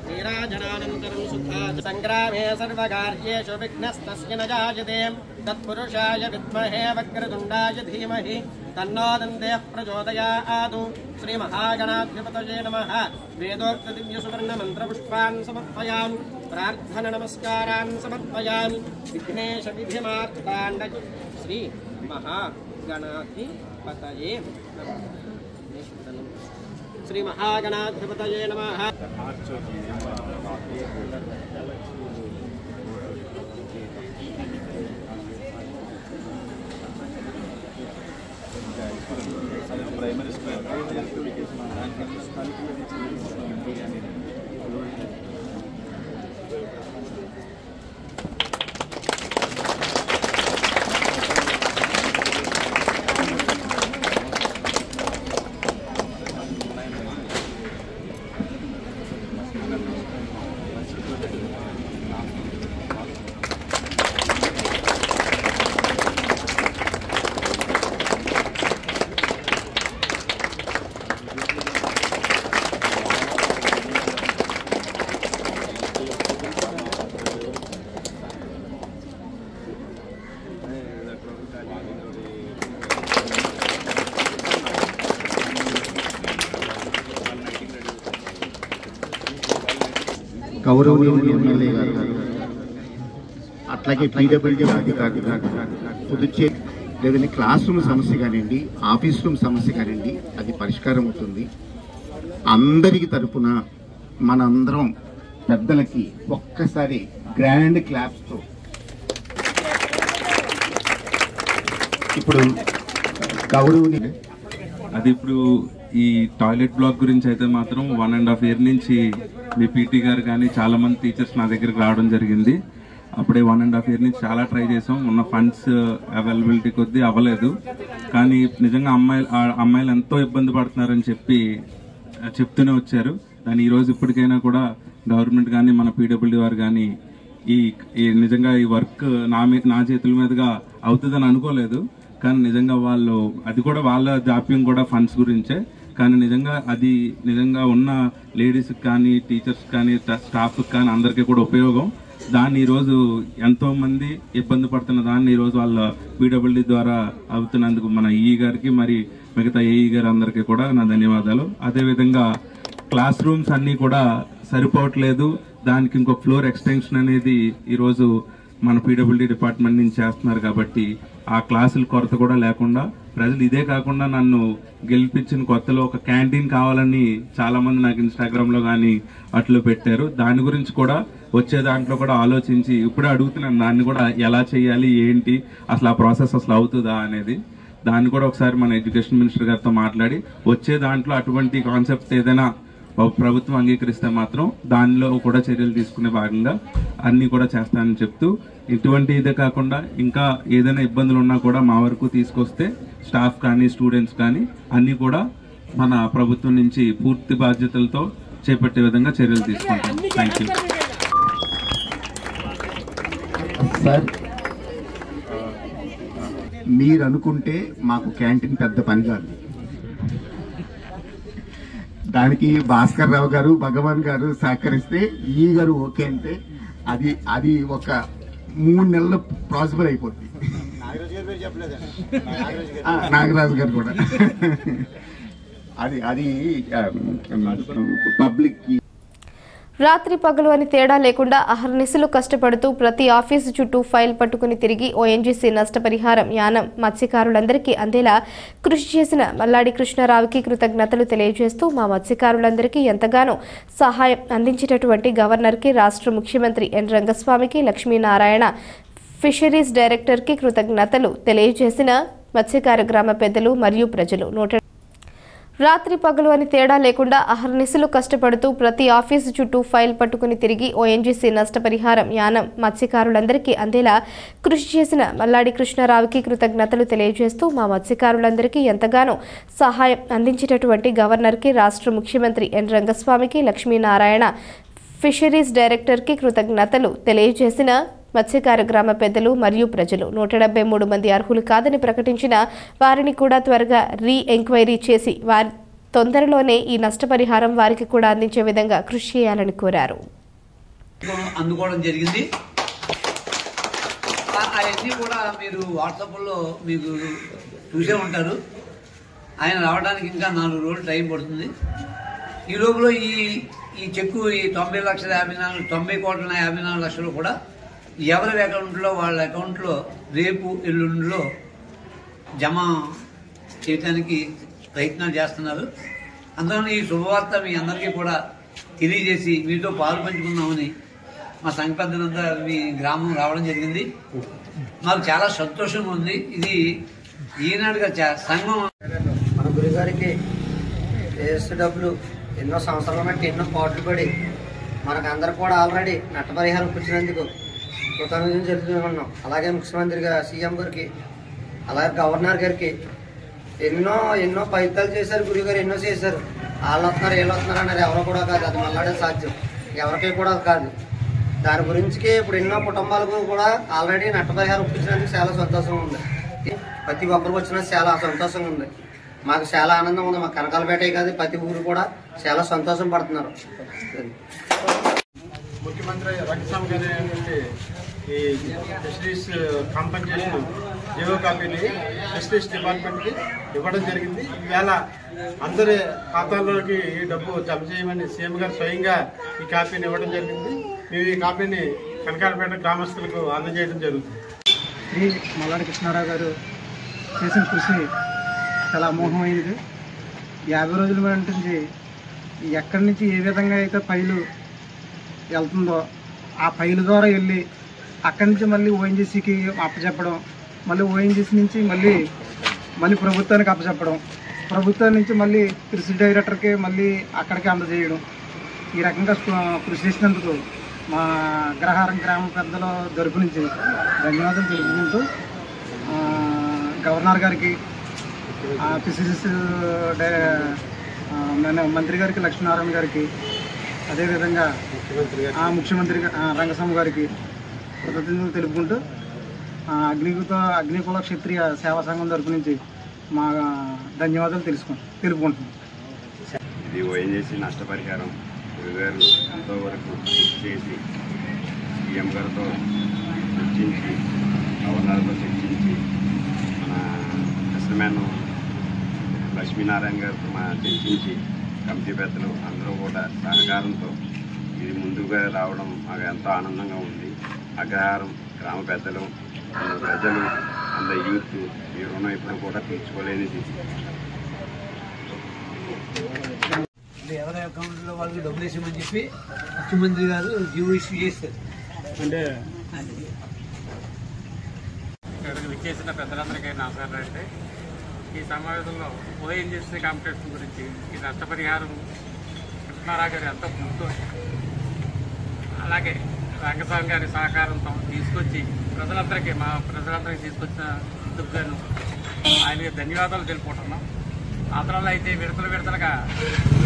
नीराजनानन्तरं शुद्धा संग्रामे सर्वकार्येषु विघ्नस्तस्य न जायते तत्पुरुषाय विद्महे वक्रतुण्डाय धीमहि तन्नो दन्तेः प्रचोदयात् श्री महागणाधिपतये नमः वेदोक्त दिव्यसुवर्णमन्त्रपुष्पान् समर्पयामि प्रार्थना नमस्कारान् समर्पयामि विघ्नेश विधिमार्ताण्ड श्री महागणाधिपतये नमः श्री महागणाधिपतये नमः प्राइमरी स्कूल గౌరవనీయులు ఎమ్మెల్యే గారు, అట్లాగే పీడబ్ల్యూడీ అధికారులు, పుదుచ్చేరి లేదంటే క్లాస్ రూమ్ సమస్య కానివ్వండి, ఆఫీస్ రూమ్ సమస్య కానివ్వండి, అది పరిష్కారం అవుతుంది. అందరికి తరపున మనందరం పెద్దలకి ఒక్కసారి గ్రాండ్ క్లాప్స్తో ఇప్పుడు గౌరవనీయులు అది ఇప్పుడు ఈ టాయిలెట్ బ్లాక్ గురించి అయితే మాత్రం 1.5 year నుంచి మీ పీటీ గారు కానీ చాలా మంది టీచర్స్ నా దగ్గరికి రావడం జరిగింది. అప్పుడే 1.5 year నుంచి చాలా ట్రై చేసాం. ఉన్న ఫండ్స్ అవైలబిలిటీ కొద్దీ అవ్వలేదు. కానీ నిజంగా అమ్మాయిలు ఎంతో ఇబ్బంది పడుతున్నారని చెప్తూనే వచ్చారు. దాని ఈరోజు ఇప్పటికైనా కూడా గవర్నమెంట్ కానీ మన పీడబ్ల్యూడీ వారు కానీ ఈ నిజంగా ఈ వర్క్ నా చేతుల మీదుగా అవుతుందని అనుకోలేదు. కానీ నిజంగా వాళ్ళు అది కూడా వాళ్ళ జాప్యం కూడా ఫండ్స్ గురించే. కానీ నిజంగా ఉన్న లేడీస్కి కానీ టీచర్స్ కానీ స్టాఫ్కి కానీ అందరికీ కూడా ఉపయోగం. దాన్ని ఈరోజు ఎంతో మంది ఇబ్బంది పడుతున్న దాన్ని ఈరోజు వాళ్ళ పీడబ్ల్యూడీ ద్వారా అవుతున్నందుకు మన ఈఈ గారికి మరి మిగతా ఏఈ గారు అందరికీ కూడా నా ధన్యవాదాలు. అదేవిధంగా క్లాస్ రూమ్స్ అన్నీ కూడా సరిపోవట్లేదు. దానికి ఇంకొక ఫ్లోర్ ఎక్స్టెన్షన్ అనేది ఈరోజు మన పీడబ్ల్యూడీ డిపార్ట్మెంట్ నుంచి చేస్తున్నారు. కాబట్టి ఆ క్లాసుల కొరత కూడా లేకుండా ప్రజలు ఇదే కాకుండా నన్ను గెలిపించిన కొత్తలో ఒక క్యాంటీన్ కావాలని చాలా మంది నాకు ఇన్స్టాగ్రామ్లో కానీ అట్లు పెట్టారు. దాని గురించి కూడా వచ్చే దాంట్లో కూడా ఆలోచించి ఇప్పుడే అడుగుతున్నాను, దాన్ని కూడా ఎలా చేయాలి, ఏంటి అసలు ఆ ప్రాసెస్ అసలు అవుతుందా అనేది. దాన్ని కూడా ఒకసారి మన ఎడ్యుకేషన్ మినిస్టర్ గారితో మాట్లాడి వచ్చే దాంట్లో అటువంటి కాన్సెప్ట్ ఏదైనా ప్రభుత్వం అంగీకరిస్తే మాత్రం దానిలో కూడా చర్యలు తీసుకునే భాగంగా అన్నీ కూడా చేస్తానని చెప్తూ, ఇటువంటి ఇదే కాకుండా ఇంకా ఏదైనా ఇబ్బందులు ఉన్నా కూడా మా వరకు తీసుకొస్తే స్టాఫ్ కానీ స్టూడెంట్స్ కానీ అన్నీ కూడా మన ప్రభుత్వం నుంచి పూర్తి బాధ్యతలతో చేపట్టే విధంగా చర్యలు తీసుకుంటాం. Thank you sir. మీరు అనుకుంటే మాకు క్యాంటీన్ పెద్ద పని కాదు. దానికి భాస్కర్ రావు గారు, భగవాన్ గారు సహకరిస్తే, ఈ గారు ఓకే అంటే అది ఒక 3 నెలలు పాసిబుల్ అయిపోద్ది. నాగరాజు గారు కూడా అది పబ్లిక్ రాత్రి పగలు అని తేడా లేకుండా అహర్నిశలు కష్టపడుతూ ప్రతి ఆఫీసు చుట్టూ ఫైల్ పట్టుకుని తిరిగి ఓఎన్జీసీ నష్టపరిహారం యానం మత్స్యకారులందరికీ అందేలా కృషి చేసిన మల్లాడి కృష్ణారావుకి కృతజ్ఞతలు తెలియజేస్తూ మా మత్స్యకారులందరికీ ఎంతగానో సహాయం అందించినటువంటి గవర్నర్కి, రాష్ట్ర ముఖ్యమంత్రి ఎన్ రంగస్వామికి, లక్ష్మీనారాయణ ఫిషరీస్ డైరెక్టర్కి కృతజ్ఞతలు తెలియజేసిన మత్స్యకార గ్రామ పెద్దలు మరియు ప్రజలు. రాత్రి పగలు అని తేడా లేకుండా అహర్నిశలు కష్టపడుతూ ప్రతి ఆఫీసు చుట్టూ ఫైల్ పట్టుకుని తిరిగి ఓఎన్జీసీ నష్టపరిహారం యానం మత్స్యకారులందరికీ అందేలా కృషి చేసిన మల్లాడి కృష్ణారావుకి కృతజ్ఞతలు తెలియజేస్తూ మా మత్స్యకారులందరికీ ఎంతగానో సహాయం అందించినటువంటి గవర్నర్కి, రాష్ట్ర ముఖ్యమంత్రి ఎన్ రంగస్వామికి, లక్ష్మీనారాయణ ఫిషరీస్ డైరెక్టర్కి కృతజ్ఞతలు తెలియజేసిన మత్స్యకార గ్రామ పెద్దలు మరియు ప్రజలు. 173 మంది అర్హులు కాదని ప్రకటించిన వారిని కూడా త్వరగా ఎంక్వైరీ చేసి వారి తొందరలోనే ఈ నష్టపరిహారం వారికి కూడా అందించే విధంగా కృషి చేయాలని కోరారు. అందుకోవడం జరిగింది. అవన్నీ కూడా మీరు వాట్సాప్లో మీకు చూసే ఉంటారు. ఆయన రావడానికి ఇంకా 4 రోజులు టైం పడుతుంది. ఈ లోపల ఈ చెక్కు ఈ 90 కోట్ల 54 లక్షలు కూడా ఎవరి అకౌంట్లో వాళ్ళ అకౌంట్లో రేపు ఎల్లుండిలో జమ చేయడానికి ప్రయత్నాలు చేస్తున్నారు. అందువల్ల ఈ శుభవార్త మీ అందరికీ కూడా తెలియజేసి మీతో పాలు పంచుకుందామని మా సంఘ పెద్దలంతా మీ గ్రామం రావడం జరిగింది. మాకు చాలా సంతోషంగా ఉంది. ఇది ఈనాడుగా సంఘం మన గురుగారికి డబ్బులు ఎన్నో సంవత్సరాల బట్టి ఎన్నో పాటలు పడి మనకు అందరు కూడా ఆల్రెడీ నష్టపరిహారం కూర్చున్నందుకు కృతజ్ఞతలు చెప్తున్నాం. అలాగే ముఖ్యమంత్రి గారు, సీఎం గారికి, అలాగే గవర్నర్ గారికి ఎన్నో ప్రయత్నాలు చేశారు. గురుగారు ఎన్నో చేశారు. వాళ్ళు వస్తున్నారు, వీళ్ళు వస్తున్నారు అన్నారు. ఎవరో కూడా కాదు, అది మళ్ళాడే సాధ్యం, ఎవరికి కూడా కాదు. దాని గురించి ఇప్పుడు ఎన్నో కుటుంబాలకు కూడా ఆల్రెడీ నష్టపరిహారం ఇప్పించినందుకు చాలా సంతోషంగా ఉంది. ప్రతి ఒక్కరికి వచ్చినా చాలా సంతోషంగా ఉంది. మాకు చాలా ఆనందం ఉంది. మా కనకాలపేట కాదు, ప్రతి ఊరు కూడా చాలా సంతోషం పడుతున్నారు. ముఖ్యమంత్రి రంగస్వామి గారి ఈ ఫిషరీస్ కాంపెన్సేషన్ జీవో కాపీని జస్టిస్ డిపార్ట్మెంట్కి ఇవ్వడం జరిగింది. ఈవేళ అందరి ఖాతాల్లోకి ఈ డబ్బు జమ చేయమని సీఎం గారు స్వయంగా ఈ కాపీని ఇవ్వడం జరిగింది. మేము ఈ కాపీని కనకాలపేట గ్రామస్తులకు అందజేయడం జరుగుతుంది. శ్రీ మల్లాడి కృష్ణారావు గారు చేసిన కృషి చాలా అమోఘమైనది. 50 రోజుల నుంచి ఎక్కడి నుంచి ఏ విధంగా అయితే ఫైలు వెళ్తుందో ఆ ఫైలు ద్వారా వెళ్ళి అక్కడి నుంచి మళ్ళీ ఓఎన్జీసీకి అప్పచెప్పడం, మళ్ళీ ఓఎన్జీసీ నుంచి మళ్ళీ ప్రభుత్వానికి అప్పచెప్పడం, ప్రభుత్వం నుంచి మళ్ళీ కృషి డైరెక్టర్కి మళ్ళీ అక్కడికి అందజేయడం, ఈ రకంగా కృషి చేసినందుకు మా అగ్రహారం గ్రామ పెద్దల తరపు నుంచి ధన్యవాదాలు తెలుపుకుంటూ గవర్నర్ గారికి, పిసిసి మంత్రి గారికి లక్ష్మీనారాయణ గారికి, అదేవిధంగా ముఖ్యమంత్రి రంగస్వామి గారికి కృతజ్ఞతలు తెలుపుకుంటూ అగ్నికుల క్షత్రియ సేవా సంఘం తరపు నుంచి మా ధన్యవాదాలు తెలుపుకుంటున్నాం. ఇది ఓఎన్జీసీ నష్టపరిహారం గురుగారు ఎంతో వరకు చేసి సీఎం గారితో చర్చించి గవర్నర్తో చర్చించి మన కస్టమర్ లక్ష్మీనారాయణ గారితో చర్చించి కమిటీ పెద్దలు అందరూ కూడా సహకారంతో ఇది ముందుగా రావడం మాకు ఎంతో ఆనందంగా ఉంది. అగ్రహారం గ్రామ పెద్దలు, ప్రజలు, అందరి యూత్ ఈ రుణం ఇప్పుడు కూడా తీర్చుకోలేనిది. ఎవరి అకౌంట్లో వాళ్ళకి డబ్బులు వేసామని చెప్పి ముఖ్యమంత్రి గారు జీవో ఇష్యూ చేస్తారు. అంటే ఇక్కడికి విచ్చేసిన పెద్దలందరికీ నమస్కారం అండి. ఈ సమావేశంలో ఓఎన్జీసీ కాంపిటీషన్ గురించి ఈ నష్టపరిహారం కృష్ణారావు గారు ఎంతో ముందు, అలాగే రంగస్వామి గారి సహకారంతో తీసుకొచ్చి మా ప్రజలందరికీ తీసుకొచ్చినందుకు గాను ఆయనకి ధన్యవాదాలు తెలుపుకుంటున్నాం. ఆంధ్రాలో అయితే విడతలుగా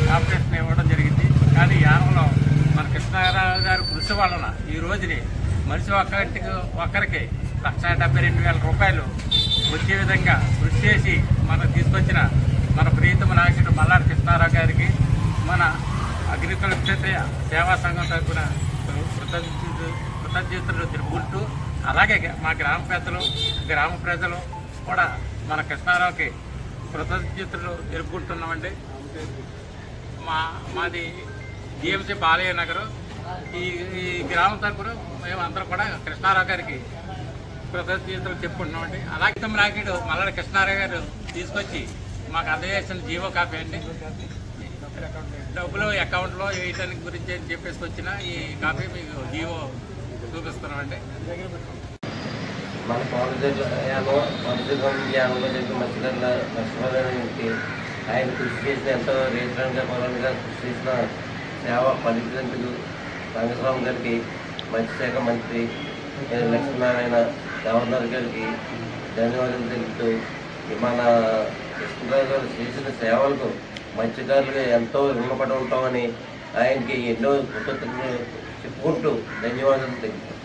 కాంపిటీషన్ ఇవ్వడం జరిగింది. కానీ యానంలో మన కృష్ణారావు గారి కృషి వలన ఈ రోజుని మనిషి ఒక్కరికి 1,72,000 రూపాయలు వచ్చే విధంగా కృషి చేసి మనకు తీసుకొచ్చిన మన ప్రీతమ నాయకుడు మల్లాడి కృష్ణారావు గారికి మన అగ్నికుల క్షత్రియ సేవా సంఘం తరఫున కృతజ్ఞతలు తెలుపుకుంటూ, అలాగే మా గ్రామ పెద్దలు, గ్రామ ప్రజలు కూడా మన కృష్ణారావుకి కృతజ్ఞతలు తెలుపుకుంటున్నామండి. మాది జిఎంసీ బాలయ్య నగరం. ఈ గ్రామం తరఫున మేమందరం కూడా కృష్ణారావు గారికి కృతజ్ఞతలు చెప్పుకుంటున్నామండి. అలాగే నాయకుడు మల్లాడి కృష్ణారావు గారు తీసుకొచ్చి మాకు అందజేసిన జీవో కాపీ అండి. డబ్బులు అకౌంట్లో వేయడానికి గురించి అని చెప్పేసి వచ్చిన ఈ కాపీ మీకు జీవో చూపిస్తున్నామండి. మన యానంలో జరిగిన మత్స్యకారులకి ఆయన కృషి చేసిన ఎంతో రేట్రంగా పొలంగా కృషి చేసిన సేవ ఫలించినందుకు రంగస్వామి గారికి, మత్స్యశాఖ మంత్రి లక్ష్మీనారాయణ, గవర్నర్ గారికి ధన్యవాదాలు తెలుపుతూ మన కృష్ణరావు గారు చేసిన సేవలకు మత్స్యకారులుగా ఎంతో రుణపడి ఉంటామని ఆయనకి ఎన్నో కృతజ్ఞతలు చెప్పుకుంటూ ధన్యవాదాలు తెలుపుతాం.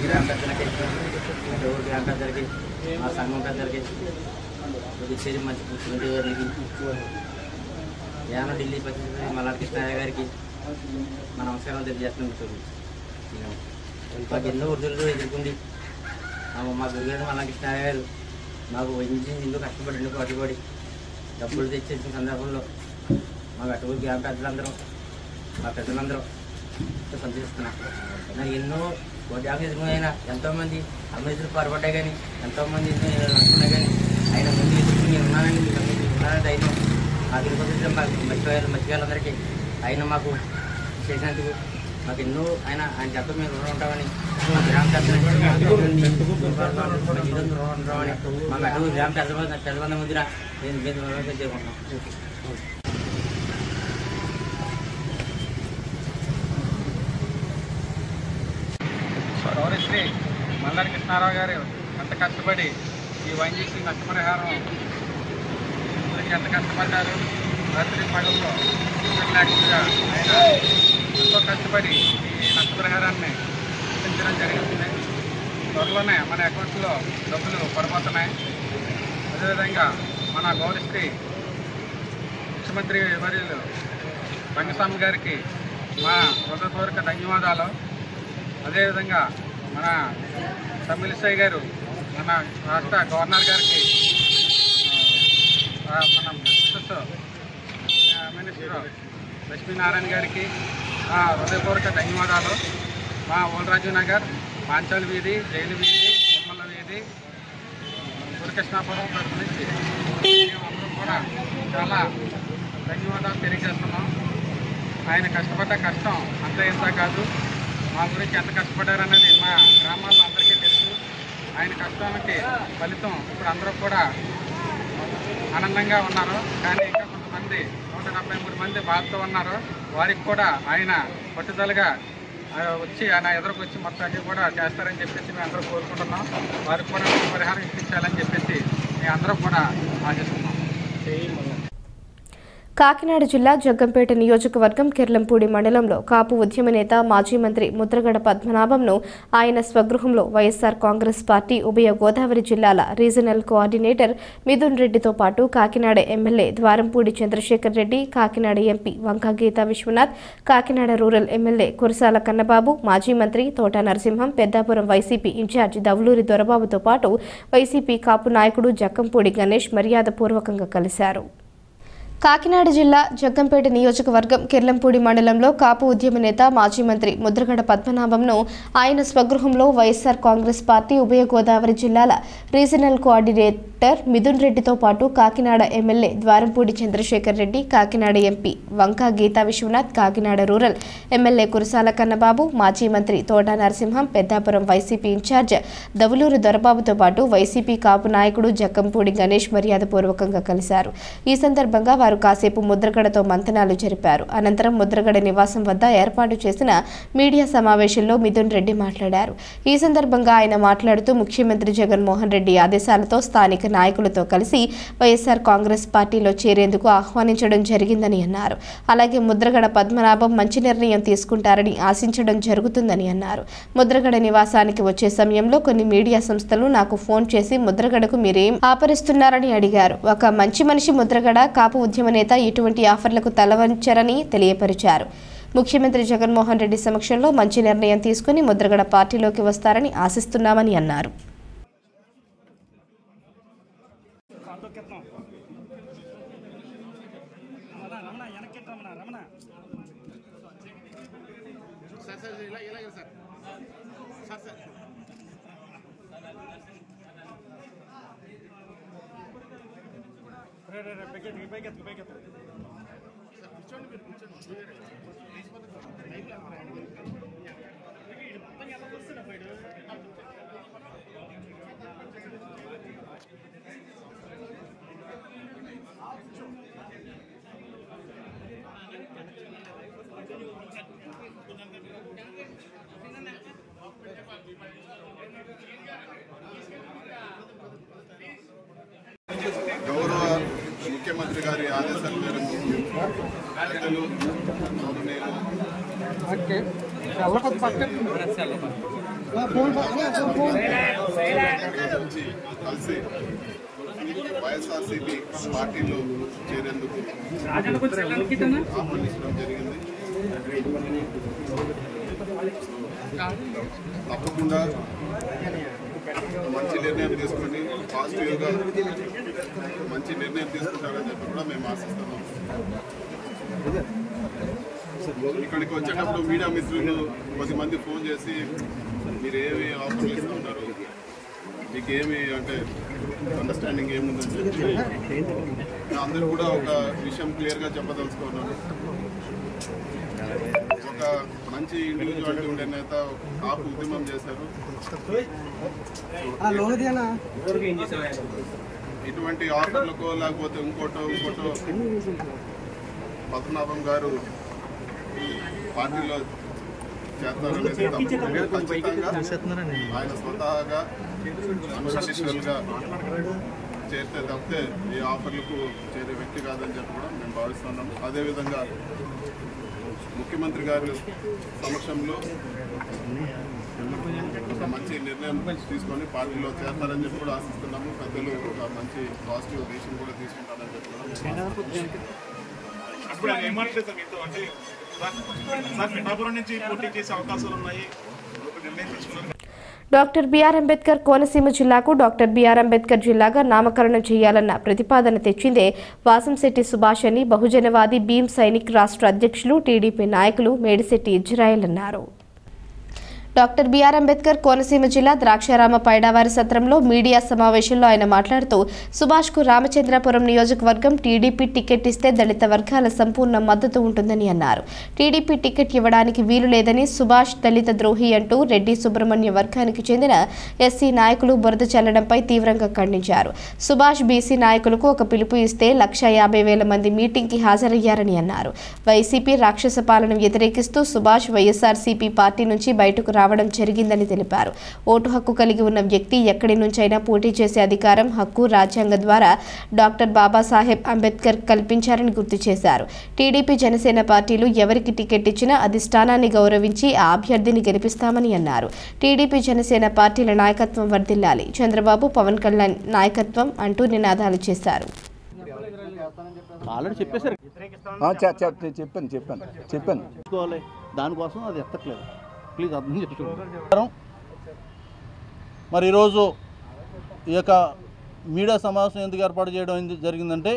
గ్రామ పెద్దలకి, మా సంఘం పెద్దలకి, పుదుచ్చేరి ముఖ్యమంత్రి గారికి, యానం ఢిల్లీ ప్రతినిధి మల్లాడి కృష్ణారావు గారికి మా నమస్కారం తెలియజేస్తున్నాం. మాకు ఎన్నో వృద్ధులతో ఎదుర్కొండి మా గురుగారు మల్లాడి కృష్ణారావు గారు మాకు వహించి ఎన్నో కష్టపడి ఎన్నో కట్టుబడి డబ్బులు తెచ్చేసిన సందర్భంలో మాకు అటువంటి గ్రామ పెద్దలందరూ, మా పెద్దలందరూ సంతోషిస్తున్నాం. నాకు ఎన్నో వడ్డాకు ఎదుర్కొనైనా ఎంతోమంది అభివృద్ధులు పాల్పడ్డా కానీ ఎంతోమంది అనుకున్నా కానీ ఆయన ముందు ఎదుర్కొని ఉన్నానని ఉన్నానంటే ఆయన మాకు ఎదుర్కొంటే మాకు మత్స్యకారులందరికీ ఆయన మాకు చేసినందుకు మాకు ఎన్నో ఆయన చెప్ప మేము రుణం ఉంటామని గ్రామ పెద్దలని రుణం ఉంటామని మా అటు గ్రామ పెద్దమంది ముద్ర నేను చేసుకుంటున్నాం. గౌరవశ్రీ మల్లాడి కృష్ణారావు గారు ఎంత కష్టపడి ఈ ఓఎన్జీసీ నష్టపరిహారం గురించి ఎంత కష్టపడ్డారు. రాత్రి పగల్లో ఆయన ఎంతో కష్టపడి ఈ నష్టపరిహారాన్ని అందించడం జరుగుతుంది. త్వరలోనే మన అకౌంట్లో డబ్బులు పడిపోతున్నాయి. అదేవిధంగా మన గౌరవశ్రీ ముఖ్యమంత్రి వర్యులు రంగస్వామి గారికి మా హృదయపూర్వక ధన్యవాదాలు. అదేవిధంగా మన తమిళిసై గారు మన రాష్ట్ర గవర్నర్ గారికి, మన మినిస్టర్ లక్ష్మీనారాయణ గారికి హృదయపూర్వక ధన్యవాదాలు. మా ఓల్రాజు నగర్, పాంచాల వీధి, జైలు వీధి, బొమ్మల వీధి, గురుకృష్ణాపురం తరఫు నుంచి మేమందరం కూడా చాలా ధన్యవాదాలు తెలియజేస్తున్నాం. ఆయన కష్టపడ్డ కష్టం అంత ఇంత కాదు. మా గురించి ఎంత కష్టపడ్డారన్నది మా గ్రామాల్లో అందరికీ తెలుసు. ఆయన కష్టానికి ఫలితం ఇప్పుడు అందరూ కూడా ఆనందంగా ఉన్నారు. కానీ ఇంకా కొంతమంది 173 మంది బాధతో ఉన్నారు. వారికి కూడా ఆయన పట్టుదలగా వచ్చి ఆయన ఎదురుకు వచ్చి మొత్తాన్ని కూడా చేస్తారని చెప్పేసి మేము అందరూ కోరుకుంటున్నాం. వారికి కూడా పరిహారం ఇప్పించాలని చెప్పేసి మేము అందరూ కూడా ఆశిస్తున్నాం. కాకినాడ జిల్లా జగ్గంపేట నియోజకవర్గం కిర్లంపూడి మండలంలో కాపు ఉద్యమ నేత మాజీ మంత్రి ముద్రగడ పద్మనాభంను ఆయన స్వగృహంలో వైఎస్ఆర్ కాంగ్రెస్ పార్టీ ఉభయ గోదావరి జిల్లాల రీజనల్ కోఆర్డినేటర్ మిథున్ రెడ్డితో పాటు Kakinada MLA Dwarampudi Chandrasekhar Reddy, Kakinada MP Vanga Geetha Viswanath, Kakinada rural MLA Kurasala Kannababu, మాజీ మంత్రి తోట నరసింహం, పెద్దాపురం వైసీపీ ఇన్ఛార్జి దవులూరి దొరబాబుతో పాటు వైసీపీ కాపు నాయకుడు జక్కంపూడి గణేష్ మర్యాదపూర్వకంగా కలిశారు. కాకినాడ జిల్లా జగ్గంపేట నియోజకవర్గం కిర్లంపూడి మండలంలో కాపు ఉద్యమ నేత మాజీ మంత్రి ముద్రగడ పద్మనాభంను ఆయన స్వగృహంలో వైఎస్ఆర్ కాంగ్రెస్ పార్టీ ఉభయ గోదావరి జిల్లాల రీజనల్ కోఆర్డినేటర్ మిథున్ రెడ్డితో పాటు Kakinada MLA Dwarampudi Chandrasekhar Reddy, Kakinada MP Vanga Geetha Viswanath, Kakinada rural MLA Kurasala Kannababu, మాజీ మంత్రి తోట నరసింహం, పెద్దాపురం వైసీపీ ఇన్ఛార్జ్ దవులూరి దొరబాబుతో పాటు వైసీపీ కాపు నాయకుడు జక్కంపూడి గణేష్ మర్యాదపూర్వకంగా కలిశారు. ఈ సందర్భంగా వారు కాసేపు ముద్రగడతో మంతనాలు జరిపారు. అనంతరం ముద్రగడ నివాసం వద్ద ఏర్పాటు చేసిన మీడియా సమావేశంలో మిథున్ రెడ్డి మాట్లాడారు. ఈ సందర్భంగా ఆయన మాట్లాడుతూ ముఖ్యమంత్రి జగన్మోహన్ రెడ్డి ఆదేశాలతో స్థానిక నాయకులతో కలిసి వైఎస్ఆర్ కాంగ్రెస్ పార్టీలో చేరేందుకు ఆహ్వానించడం జరిగిందని అన్నారు. అలాగే ముద్రగడ పద్మనాభం మంచి నిర్ణయం తీసుకుంటారని ఆశించడం జరుగుతుందని అన్నారు. ముద్రగడ నివాసానికి వచ్చే సమయంలో కొన్ని మీడియా సంస్థలు నాకు ఫోన్ చేసి ముద్రగడకు మీరేం ఆపరిస్తున్నారని అడిగారు. ఒక మంచి మనిషి ముద్రగడ కాపు ఉద్యమ నేత ఇటువంటి ఆఫర్లకు తలవంచరని తెలియపరిచారు. ముఖ్యమంత్రి జగన్మోహన్ రెడ్డి సమక్షంలో మంచి నిర్ణయం తీసుకుని ముద్రగడ పార్టీలోకి వస్తారని ఆశిస్తున్నామని అన్నారు. గౌరవ ముఖ్యమంత్రి గారి ఆదేశాల మేరకు పెద్దలు కలిసి వైఎస్ఆర్సీపీ పార్టీలో చేరేందుకు ఆహ్వానించడం జరిగింది. తప్పకుండా మంచి నిర్ణయం తీసుకుని పాజిటివ్గా మంచి నిర్ణయం తీసుకుంటారని చెప్పి కూడా మేము ఆశిస్తున్నాం. ఇక్కడికి వచ్చేటప్పుడు మీడియా మిత్రులు కొద్దిమంది ఫోన్ చేసి మీరు ఏమి ఆఫర్లు ఇస్తూ ఉంటారు, మీకు ఏమి అంటే అండర్స్టాండింగ్ ఏముందని చెప్పి అందరూ కూడా ఒక విషయం క్లియర్గా చెప్పదలుచుకున్నాను. ఒక మంచి ఇండివిజువాలిటీ ఉండే నేత కాపు ఉద్యమం చేశారు. ఇటువంటి ఆఫర్లకో లేకపోతే ఇంకోటో పద్మనాభం గారు పార్టీలో చేస్తారనేది ఖచ్చితంగా ఆయన స్వతహాగా అన్కండిషనల్గా చేరితే తప్పితే ఏ ఆఫర్లకు చేరే వ్యక్తి కాదని చెప్పి కూడా మేము భావిస్తున్నాము. అదేవిధంగా ముఖ్యమంత్రి గారి సమక్షంలో ఒక మంచి నిర్ణయం తీసుకొని పార్టీలో చేస్తారని చెప్పి కూడా ఆశిస్తున్నాము. పెద్దలు ఒక మంచి పాజిటివ్ డిసిషన్ కూడా తీసుకుంటారని చెప్పి డాక్టర్ బిఆర్ అంబేద్కర్ కోనసీమ జిల్లాకు డాక్టర్ బిఆర్ అంబేద్కర్ జిల్లాగా నామకరణం చేయాలన్న ప్రతిపాదన తెచ్చిందే వాసంశెట్టి సుభాష్ అని బహుజనవాది భీమ్ సైనిక్ రాష్ట్ర అధ్యక్షులు టీడీపీ నాయకులు మేడిశెట్టి ఇజ్రాయెల్ అన్నారు. డాక్టర్ బిఆర్ అంబేద్కర్ కోనసీమ జిల్లా ద్రాక్షారామ పైడావారి సత్రంలో మీడియా సమావేశంలో ఆయన మాట్లాడుతూ సుభాష్కు రామచంద్రపురం నియోజకవర్గం టీడీపీ టికెట్ ఇస్తే దళిత వర్గాల సంపూర్ణ మద్దతు ఉంటుందని అన్నారు. టీడీపీ టికెట్ ఇవ్వడానికి వీలు లేదని సుభాష్ దళిత ద్రోహి అంటూ రెడ్డి సుబ్రహ్మణ్య వర్గానికి చెందిన ఎస్సీ నాయకులు బురద చల్లడంపై తీవ్రంగా ఖండించారు. సుభాష్ బీసీ నాయకులకు ఒక పిలుపు ఇస్తే 150,000 మంది మీటింగ్కి హాజరయ్యారని అన్నారు. వైసీపీ రాక్షస పాలన వ్యతిరేకిస్తూ సుభాష్ వైఎస్ఆర్సీపీ పార్టీ నుంచి బయటకు రావడం జరిగిందని తెలిపారు. ఓటు హక్కు కలిగి ఉన్న వ్యక్తి ఎక్కడి నుంచైనా పోటీ చేసే అధికారం హక్కు రాజ్యాంగం ద్వారా డాక్టర్ బాబాసాహెబ్ అంబేద్కర్ కల్పించారని గుర్తు చేశారు. టీడీపీ జనసేన పార్టీలు ఎవరికి టికెట్ ఇచ్చినా అధిష్టానాన్ని గౌరవించి ఆ అభ్యర్థిని గెలిపిస్తామని అన్నారు. టీడీపీ జనసేన పార్టీల నాయకత్వం వర్ధిల్లాలి, చంద్రబాబు పవన్ కళ్యాణ్ నాయకత్వం అంటూ నినాదాలు చేశారు. చెప్పాను దానికోసం అది ఎత్తట్లేదు. ప్లీజ్ అర్థం చేసుకోండి. మరి ఈరోజు ఈ యొక్క మీడియా సమావేశం ఎందుకు ఏర్పాటు చేయడం జరిగిందంటే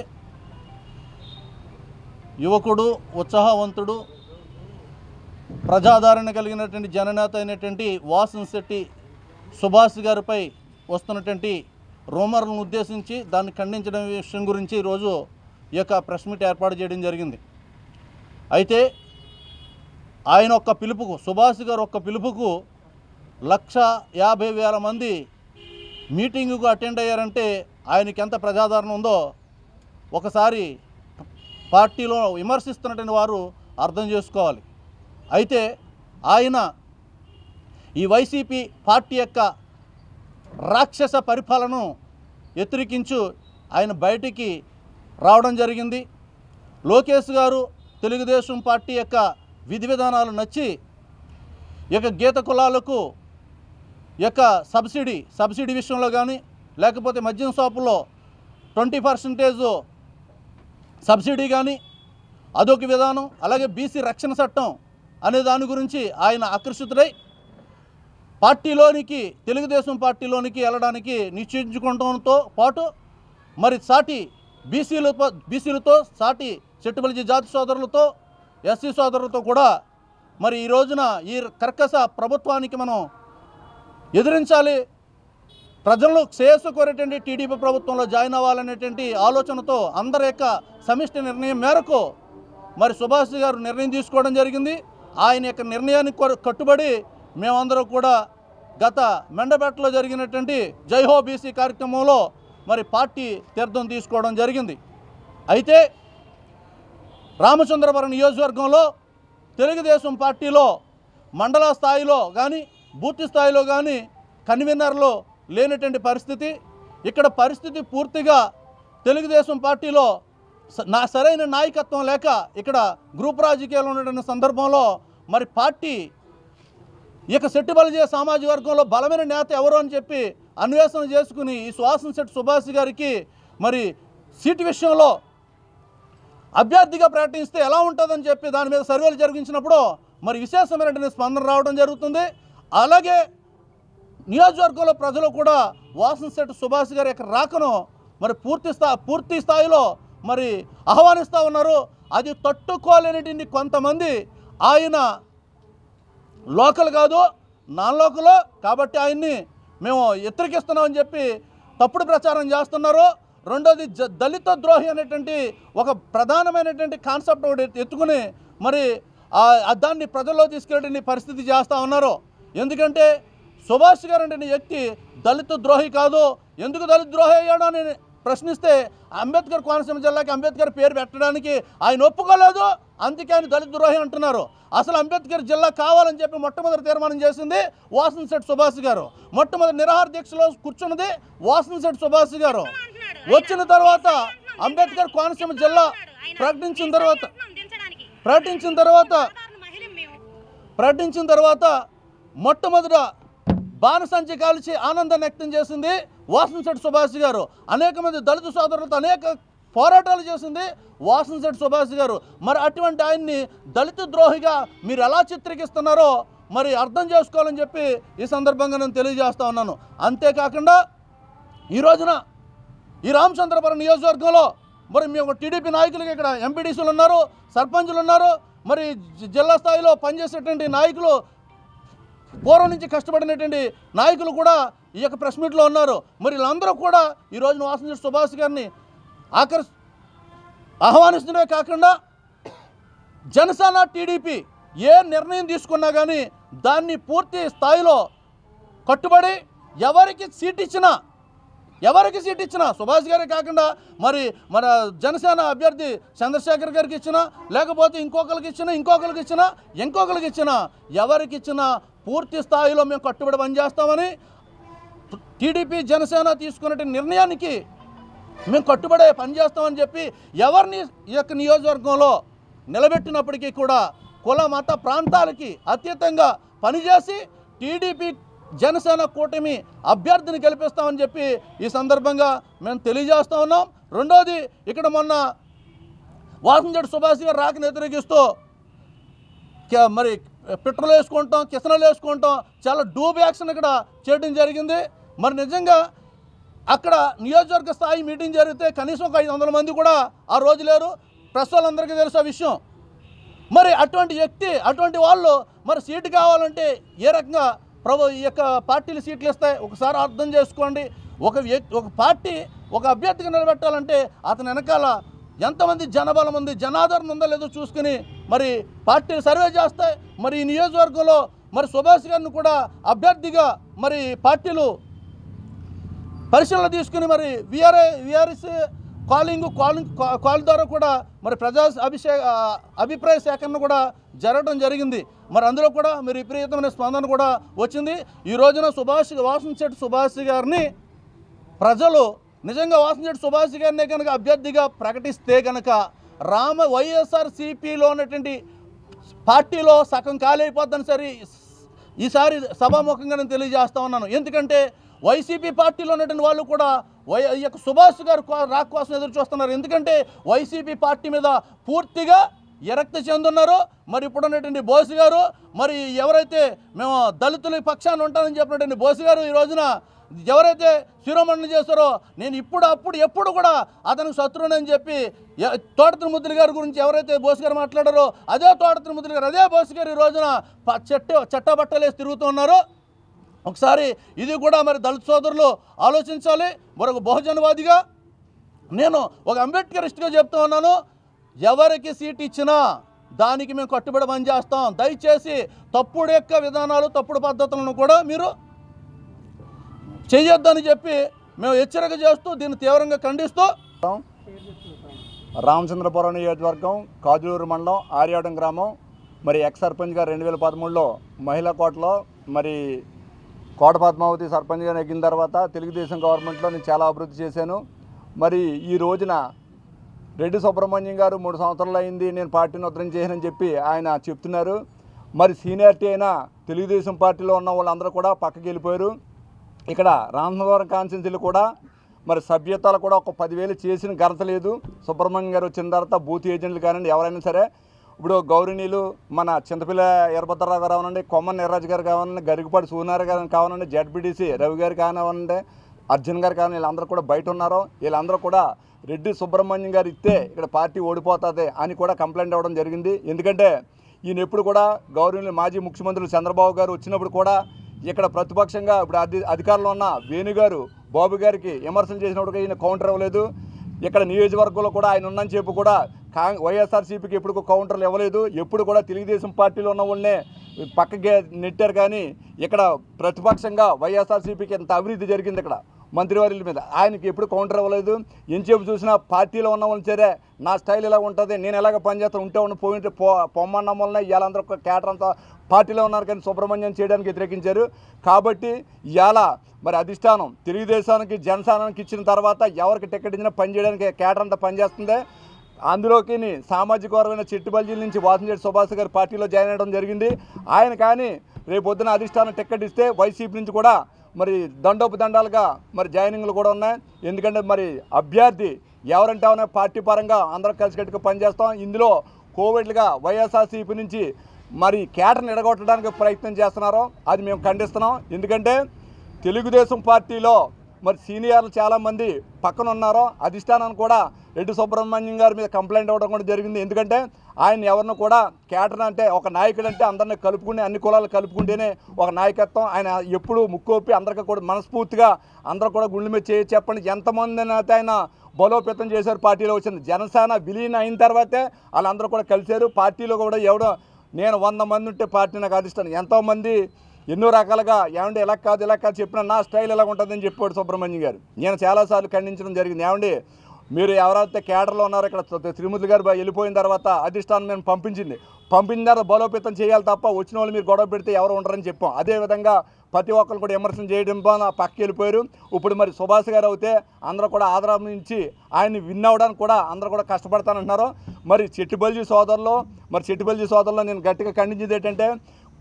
యువకుడు, ఉత్సాహవంతుడు, ప్రజాదరణ కలిగినటువంటి జననేత అయినటువంటి వాసంశెట్టి సుభాష్ గారిపై వస్తున్నటువంటి రూమర్లను ఉద్దేశించి దాన్ని ఖండించడం విషయం గురించి ఈరోజు ఈ యొక్క ప్రెస్ మీట్ ఏర్పాటు చేయడం జరిగింది. అయితే ఆయన ఒక్క పిలుపుకు, సుభాష్ గారు ఒక్క పిలుపుకు 150,000 మంది మీటింగుకు అటెండ్ అయ్యారంటే ఆయనకి ఎంత ప్రజాదరణ ఉందో ఒకసారి పార్టీలో విమర్శిస్తున్నటువంటి వారు అర్థం చేసుకోవాలి. అయితే ఆయన ఈ వైసీపీ పార్టీ యొక్క రాక్షస పరిపాలనను వ్యతిరేకించు ఆయన బయటికి రావడం జరిగింది. లోకేష్ గారు తెలుగుదేశం పార్టీ యొక్క విధి విధానాలు నచ్చి ఇక గీత కులాలకు యొక్క సబ్సిడీ విషయంలో కానీ లేకపోతే మద్యం షాపులో 20% సబ్సిడీ కానీ అదొక విధానం, అలాగే బీసీ రక్షణ చట్టం అనే దాని గురించి ఆయన ఆకర్షితుడై పార్టీలోనికి, తెలుగుదేశం పార్టీలోనికి వెళ్ళడానికి నిశ్చయించుకోవడంతో పాటు మరి సాటి బీసీలతో సాటి చెట్టుబలిజీ జాతి సోదరులతో, ఎస్సీ సోదరులతో కూడా మరి ఈ రోజున ఈ కర్కశ ప్రభుత్వానికి మనం ఎదిరించాలి, ప్రజలను శ్రేయస్సు కోరేటువంటి టీడీపీ ప్రభుత్వంలో జాయిన్ అవ్వాలనేటువంటి ఆలోచనతో అందరి యొక్క సమిష్టి నిర్ణయం మేరకు మరి సుభాష్ గారు నిర్ణయం తీసుకోవడం జరిగింది. ఆయన యొక్క నిర్ణయానికి కట్టుబడి మేమందరం కూడా గత మెండపేటలో జరిగినటువంటి జైహో బీసీ కార్యక్రమంలో మరి పార్టీ తీర్థం తీసుకోవడం జరిగింది. అయితే రామచంద్రపురం నియోజకవర్గంలో తెలుగుదేశం పార్టీలో మండల స్థాయిలో కానీ బూత్ స్థాయిలో కానీ కన్వీనర్లు లేనటువంటి పరిస్థితి. ఇక్కడ పరిస్థితి పూర్తిగా తెలుగుదేశం పార్టీలో సరైన నాయకత్వం లేక ఇక్కడ గ్రూప్ రాజకీయాలు ఉన్నటువంటి సందర్భంలో మరి పార్టీ ఇక సెట్టిబలిజే సామాజిక వర్గంలో బలమైన నేత ఎవరు అని చెప్పి అన్వేషణ చేసుకుని ఈ వాసంశెట్టి సుభాష్ గారికి మరి సీటు విషయంలో అభ్యర్థిగా ప్రకటిస్తే ఎలా ఉంటుందని చెప్పి దాని మీద సర్వేలు జరిగించినప్పుడు మరి విశేషమైనటువంటి స్పందన రావడం జరుగుతుంది. అలాగే నియోజకవర్గంలో ప్రజలు కూడా వాసంశెట్టి సుభాష్ గారి యొక్క రాకను మరి పూర్తి స్థాయిలో మరి ఆహ్వానిస్తూ ఉన్నారు. అది తట్టుకోలేనిటిని కొంతమంది ఆయన లోకల్ కాదు నాన్ లోకల్ కాబట్టి ఆయన్ని మేము వ్యతిరేకిస్తున్నామని చెప్పి తప్పుడు ప్రచారం చేస్తున్నారు. రెండోది దళిత ద్రోహి అనేటువంటి ఒక ప్రధానమైనటువంటి కాన్సెప్ట్ ఒకటి ఎత్తుకుని మరి దాన్ని ప్రజల్లో తీసుకెళ్ళే పరిస్థితి చేస్తూ ఉన్నారు. ఎందుకంటే సుభాష్ గారు అంటే వ్యక్తి దళిత ద్రోహి కాదు. ఎందుకు దళిత ద్రోహి అయ్యాడో అని ప్రశ్నిస్తే అంబేద్కర్ కోనసీమ జిల్లాకి అంబేద్కర్ పేరు పెట్టడానికి ఆయన ఒప్పుకోలేదు, అందుకే ఆయన దళిత ద్రోహి అంటున్నారు. అసలు అంబేద్కర్ జిల్లా కావాలని చెప్పి మొట్టమొదటి తీర్మానం చేసింది వాసంశెట్టి సుభాష్ గారు. మొట్టమొదటి నిరాహార దీక్షలో కూర్చున్నది వాసంశెట్టి సుభాష్ గారు. వచ్చిన తర్వాత అంబేద్కర్ కోనసీమ జిల్లా ప్రకటించిన తర్వాత మొట్టమొదట బాణసంచి కాల్చి ఆనందాన్ని వ్యక్తం చేసింది వాసనశెట్టి సుభాష్ గారు. అనేక మంది దళిత సోదరులతో అనేక పోరాటాలు చేసింది వాసనశెట్టి సుభాష్ గారు. మరి అటువంటి ఆయన్ని దళిత ద్రోహిగా మీరు ఎలా చిత్రీకరిస్తున్నారో మరి అర్థం చేసుకోవాలని చెప్పి ఈ సందర్భంగా నేను తెలియజేస్తా ఉన్నాను. అంతేకాకుండా ఈ రోజున ఈ రామచంద్రపురం నియోజకవర్గంలో మరి మేము టీడీపీ నాయకులకి ఇక్కడ ఎంపీటీసీలు ఉన్నారు, సర్పంచులు ఉన్నారు, మరి జిల్లా స్థాయిలో పనిచేసేటువంటి నాయకులు, పూర్వం నుంచి కష్టపడినటువంటి నాయకులు కూడా ఈ యొక్క ప్రెస్ మీట్లో ఉన్నారు. మరి వీళ్ళందరూ కూడా ఈ రోజున వాసనశెట్టి సుభాష్ గారిని ఆహ్వానిస్తున్నవే కాకుండా జనసేన టీడీపీ ఏ నిర్ణయం తీసుకున్నా కానీ దాన్ని పూర్తి స్థాయిలో కట్టుబడి ఎవరికి సీట్ ఇచ్చినా సుభాష్ గారే కాకుండా మరి మన జనసేన అభ్యర్థి చంద్రశేఖర్ గారికి ఇచ్చినా, లేకపోతే ఇంకొకరికి ఇచ్చినా ఎవరికి ఇచ్చినా పూర్తి స్థాయిలో మేము కట్టుబడి పనిచేస్తామని టీడీపీ జనసేన తీసుకునే నిర్ణయానికి మేము కట్టుబడే పనిచేస్తామని చెప్పి ఎవరిని ఈ యొక్క నియోజకవర్గంలో నిలబెట్టినప్పటికీ కూడా కుల మత ప్రాంతాలకి అతీతంగా పనిచేసి టీడీపీ జనసేన కూటమి అభ్యర్థిని గెలిపిస్తామని చెప్పి ఈ సందర్భంగా మేము తెలియజేస్తూ ఉన్నాం. రెండోది, ఇక్కడ మొన్న వాసనశెట్టి సుభాష్ గారు రాకని వ్యతిరేకిస్తూ మరి పెట్రోల్ వేసుకుంటాం, కిసనలు వేసుకుంటాం, చాలా డూబ్ యాక్షన్ ఇక్కడ చేయడం జరిగింది. మరి నిజంగా అక్కడ నియోజకవర్గ స్థాయి మీటింగ్ జరిగితే కనీసం ఒక 500 మంది కూడా ఆ రోజు లేరు. ప్రెస్ వాళ్ళందరికీ తెలుసు ఆ విషయం. మరి అటువంటి వ్యక్తి, అటువంటి వాళ్ళు మరి సీటు కావాలంటే ఏ రకంగా ఈ యొక్క పార్టీలు సీట్లు ఇస్తాయి ఒకసారి అర్థం చేసుకోండి. ఒక పార్టీ ఒక అభ్యర్థిగా నిలబెట్టాలంటే అతని వెనకాల ఎంతమంది జనబలం ఉంది, జనాదరణ ఉందో లేదో చూసుకుని మరి పార్టీలు సర్వే చేస్తాయి. మరి ఈ నియోజకవర్గంలో మరి సుభాష్ గారిని కూడా అభ్యర్థిగా మరి పార్టీలు పరిశీలన తీసుకుని మరి విఆర్ఎస్ కాల్ ద్వారా కూడా మరి అభిప్రాయ సేకరణ కూడా జరగడం జరిగింది. మరి అందులో కూడా మరి విపరీతమైన స్పందన కూడా వచ్చింది. ఈ రోజున వాసనశెట్టి సుభాష్ గారిని ప్రజలు నిజంగా వాసనశెట్టి సుభాష్ గారిని కనుక అభ్యర్థిగా ప్రకటిస్తే కనుక వైఎస్ఆర్సీపీలో ఉన్నటువంటి పార్టీలో సగం ఖాళీ అయిపోద్దని సరే ఈసారి సభాముఖంగా నేను తెలియజేస్తా ఉన్నాను. ఎందుకంటే వైసీపీ పార్టీలో ఉన్నటువంటి వాళ్ళు కూడా ఈ యొక్క సుభాష్ గారు రాక కోసం ఎదురు చూస్తున్నారు. ఎందుకంటే వైసీపీ పార్టీ మీద పూర్తిగా విరక్తి చెందున్నారు. మరి ఇప్పుడు ఉన్నటువంటి బోసు గారు, మరి ఎవరైతే మేము దళితుల పక్షాన్ని ఉంటానని చెప్పినటువంటి బోసు గారు ఈ రోజున ఎవరైతే శిరోమణి చేస్తారో నేను ఎప్పుడు కూడా అతనికి శత్రువునని చెప్పి తోటతిరి ముద్దుల గారి గురించి ఎవరైతే బోసు గారు మాట్లాడారో అదే తోటతిరి ముద్దుల గారు, అదే బోసు గారు ఈ రోజున చట్టబట్టలేసి తిరుగుతున్నారు. ఒకసారి ఇది కూడా మరి దళిత సోదరులు ఆలోచించాలి. మరొక బహుజనవాదిగా నేను ఒక అంబేద్కరిస్ట్గా చెప్తూ ఉన్నాను, ఎవరికి సీట్ ఇచ్చినా దానికి మేము కట్టుబడి పనిచేస్తాం. దయచేసి తప్పుడు యొక్క విధానాలు, తప్పుడు పద్ధతులను కూడా మీరు చేయొద్దని చెప్పి మేము హెచ్చరిక చేస్తూ దీన్ని తీవ్రంగా ఖండిస్తూ రామచంద్రపురం నియోజకవర్గం కాజులూరు మండలం ఆర్యాడం గ్రామం మరి ఎక్స్ సర్పంచ్గా 2013లో మహిళా కోటలో మరి కోట పద్మావతి సర్పంచ్గా నెగ్గిన తర్వాత తెలుగుదేశం గవర్నమెంట్లో నేను చాలా అభివృద్ధి చేశాను. మరి ఈ రోజున రెడ్డి సుబ్రహ్మణ్యం గారు 3 సంవత్సరాలు అయింది నేను పార్టీని ఉద్ధరణ చేశానని చెప్పి ఆయన చెప్తున్నారు. మరి సీనియారిటీ అయినా తెలుగుదేశం పార్టీలో ఉన్న వాళ్ళందరూ కూడా పక్కకి వెళ్ళిపోయారు. ఇక్కడ రామచంద్రపురం కాన్స్టిట్యున్సీలు కూడా మరి సభ్యతలు కూడా ఒక 10,000 చేసిన ఘనత లేదు. సుబ్రహ్మణ్యం గారు వచ్చిన తర్వాత బూత్ ఏజెంట్లు కానివ్వండి, ఎవరైనా సరే ఇప్పుడు గౌరవనీయులు మన చింతపిల్ల ఎర్రభద్రరావు గారు కావాలండి, కొమ్మన్ నిర్రాజు గారు కావాలండి, గరికపాటి సూనార్ గారు కావాలండి, జడ్పీటీసీ రవి గారు కానివ్వండి, అర్జున్ గారు కావాలి, వీళ్ళందరూ కూడా బయట ఉన్నారు. వీళ్ళందరూ కూడా రెడ్డి సుబ్రహ్మణ్యం గారు ఇస్తే ఇక్కడ పార్టీ ఓడిపోతుంది అని కూడా కంప్లైంట్ అవ్వడం జరిగింది. ఎందుకంటే ఈయన ఎప్పుడు కూడా గౌరవనీయులు మాజీ ముఖ్యమంత్రులు చంద్రబాబు గారు వచ్చినప్పుడు కూడా ఇక్కడ ప్రతిపక్షంగా ఇప్పుడు అధికారంలో ఉన్న వేణుగారు బాబు గారికి విమర్శలు చేసినప్పుడు ఈయన కౌంటర్ ఇవ్వలేదు. ఇక్కడ నియోజకవర్గంలో కూడా ఆయన ఉన్నని చెప్పి కూడా వైఎస్ఆర్సీపీకి ఎప్పుడు కౌంటర్లు ఇవ్వలేదు. ఎప్పుడు కూడా తెలుగుదేశం పార్టీలో ఉన్న వాళ్ళనే పక్కకి నెట్టారు. కానీ ఇక్కడ ప్రతిపక్షంగా వైఎస్ఆర్సీపీకి ఎంత అభివృద్ధి జరిగింది. ఇక్కడ మంత్రివర్యుల మీద. ఆయనకి ఎప్పుడు కౌంటర్ ఇవ్వలేదు. ఎంతసేపు చూసినా పార్టీలో ఉన్న వాళ్ళని సరే నా స్టైల్ ఇలా ఉంటుంది, నేను ఎలాగ పనిచేస్తాను, ఉంటే ఉన్న పోయింటే పొమ్మన్న వలన ఇవాళందరూ క్యాటర్ అంతా పార్టీలో ఉన్నారు కానీ సుబ్రహ్మణ్యం చేయడానికి వ్యతిరేకించారు. కాబట్టి ఇవాళ మరి అధిష్టానం తెలుగుదేశానికి జనసేనకి ఇచ్చిన తర్వాత ఎవరికి టికెట్ ఇచ్చినా పనిచేయడానికి క్యాటర్ అంతా పనిచేస్తుంది. అందులోకి సామాజిక వర్గమైన చెట్టుబల్జీల నుంచి వాసంశెట్టి సుభాష్ గారు పార్టీలో జాయిన్ అవ్వడం జరిగింది. ఆయన కానీ రేపు పొద్దున అధిష్టానం టికెట్ ఇస్తే వైసీపీ నుంచి కూడా మరి దండాలుగా మరి జాయినింగ్లు కూడా ఉన్నాయి. ఎందుకంటే మరి అభ్యర్థి ఎవరంటే అవునా పార్టీ పరంగా అందరం కలిసికట్టుగా పనిచేస్తాం. ఇందులో కోవిడ్లుగా వైఎస్ఆర్సీపీ నుంచి మరి కేటర్ని ఎడగొట్టడానికి ప్రయత్నం చేస్తున్నారో అది మేము ఖండిస్తున్నాం. ఎందుకంటే తెలుగుదేశం పార్టీలో మరి సీనియర్లు చాలామంది పక్కన ఉన్నారో అధిష్టానాన్ని కూడా రెడ్డి సుబ్రహ్మణ్యం గారి మీద కంప్లైంట్ అవ్వడం కూడా జరిగింది. ఎందుకంటే ఆయన ఎవరిని కూడా కేటర్ అంటే ఒక నాయకుడు అంటే అందరిని కలుపుకుని అన్ని కులాలు కలుపుకుంటేనే ఒక నాయకత్వం. ఆయన ఎప్పుడు ముక్కోపి అందరికీ కూడా మనస్ఫూర్తిగా అందరూ కూడా గుండె మీద చేసి చెప్పండి ఎంతమంది అయితే ఆయన బలోపేతం చేశారు. పార్టీలో వచ్చింది జనసేన విలీనం అయిన తర్వాతే వాళ్ళందరూ కూడా కలిశారు. పార్టీలో కూడా ఎవడో నేను 100 మంది ఉంటే పార్టీ నాకు అధిష్టానం ఎంతోమంది ఎన్నో రకాలుగా ఏమంటే ఇలా కాదు చెప్పినా నా స్టైల్ ఎలా ఉంటుందని చెప్పాడు సుబ్రహ్మణ్యం గారు. నేను చాలాసార్లు ఖండించడం జరిగింది. ఏమండి మీరు ఎవరైతే కేడర్లో ఉన్నారో ఇక్కడ శ్రీమతి గారు వెళ్ళిపోయిన తర్వాత అధిష్టానం మేము పంపించిన తర్వాత బలోపేతం చేయాలి తప్ప వచ్చిన వాళ్ళు మీరు గొడవ పెడితే ఎవరు ఉండరని చెప్పాం. అదేవిధంగా ప్రతి ఒక్కరు కూడా విమర్శనం చేయడం పక్కకి వెళ్ళిపోయారు. ఇప్పుడు మరి సుభాష్ గారు అయితే అందరూ కూడా ఆదరణ నుంచి ఆయన్ని విన్ అవ్వడానికి కూడా అందరూ కూడా కష్టపడతానంటున్నారు. మరి చెట్టుబల్జీ సోదరులో నేను గట్టిగా ఖండించేది ఏంటంటే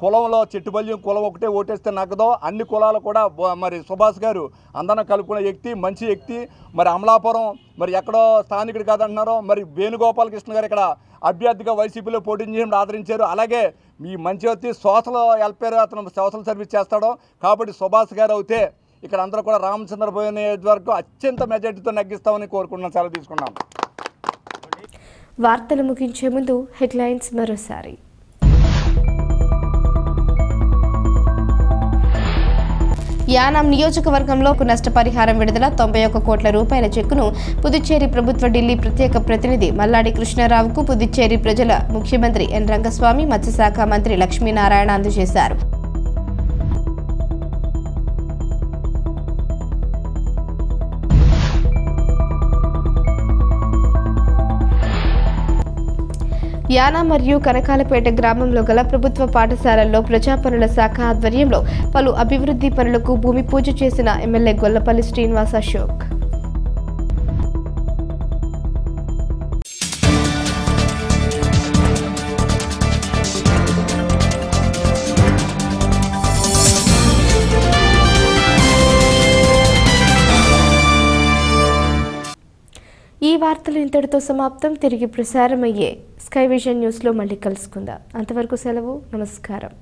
కులంలో చెట్టుబల్జీ కులం ఒకటే ఓటేస్తే నగ్గదో అన్ని కులాలు కూడా మరి సుభాష్ గారు అందరం కలుపుకునే వ్యక్తి మంచి వ్యక్తి. మరి అమలాపురం మరి ఎక్కడో స్థానికుడు కాదంటున్నారో మరి వేణుగోపాలకృష్ణ గారు ఇక్కడ అభ్యర్థిగా వైసీపీలో పోటీ చేయడం ఆదరించారు. అలాగే మీ మంచి వ్యక్తి సోషల్ వెల్ఫేర్ అతను సోషల్ సర్వీస్ చేస్తాడో కాబట్టి సుభాష్ గారు అయితే ఇక్కడ అందరూ కూడా రామచంద్రపురం నియోజకవర్గం అత్యంత మెజార్టీతో నెగ్గిస్తామని కోరుకుంటున్నాను. సెలవు తీసుకున్నాం. వార్తలు ముగించే ముందు హెడ్లైన్స్ మరోసారి. యానాం నియోజకవర్గంలో నష్టపరిహారం విడుదల 91 కోట్ల రూపాయల చెక్కును పుదుచ్చేరి ప్రభుత్వ ఢిల్లీ ప్రత్యేక ప్రతినిధి మల్లాడి కృష్ణారావుకు పుదుచ్చేరి ప్రజల ముఖ్యమంత్రి ఎన్ రంగస్వామి మత్స్యశాఖ మంత్రి లక్ష్మీనారాయణ అందజేశారు. యానా మరియు కనకాలపేట గ్రామంలో గల ప్రభుత్వ పాఠశాలల్లో ప్రజాపనుల శాఖ ఆధ్వర్యంలో పలు అభివృద్ధి పనులకు భూమి పూజ చేసిన ఎమ్మెల్యే గొల్లపల్లి శ్రీనివాస్ అశోక్. ఈ వార్తలు ఇంతటితో సమాప్తం. తిరిగి ప్రసారమయ్యే స్కై విజన్ న్యూస్లో మళ్ళీ కలుసుకుందాం. అంతవరకు సెలవు. నమస్కారం.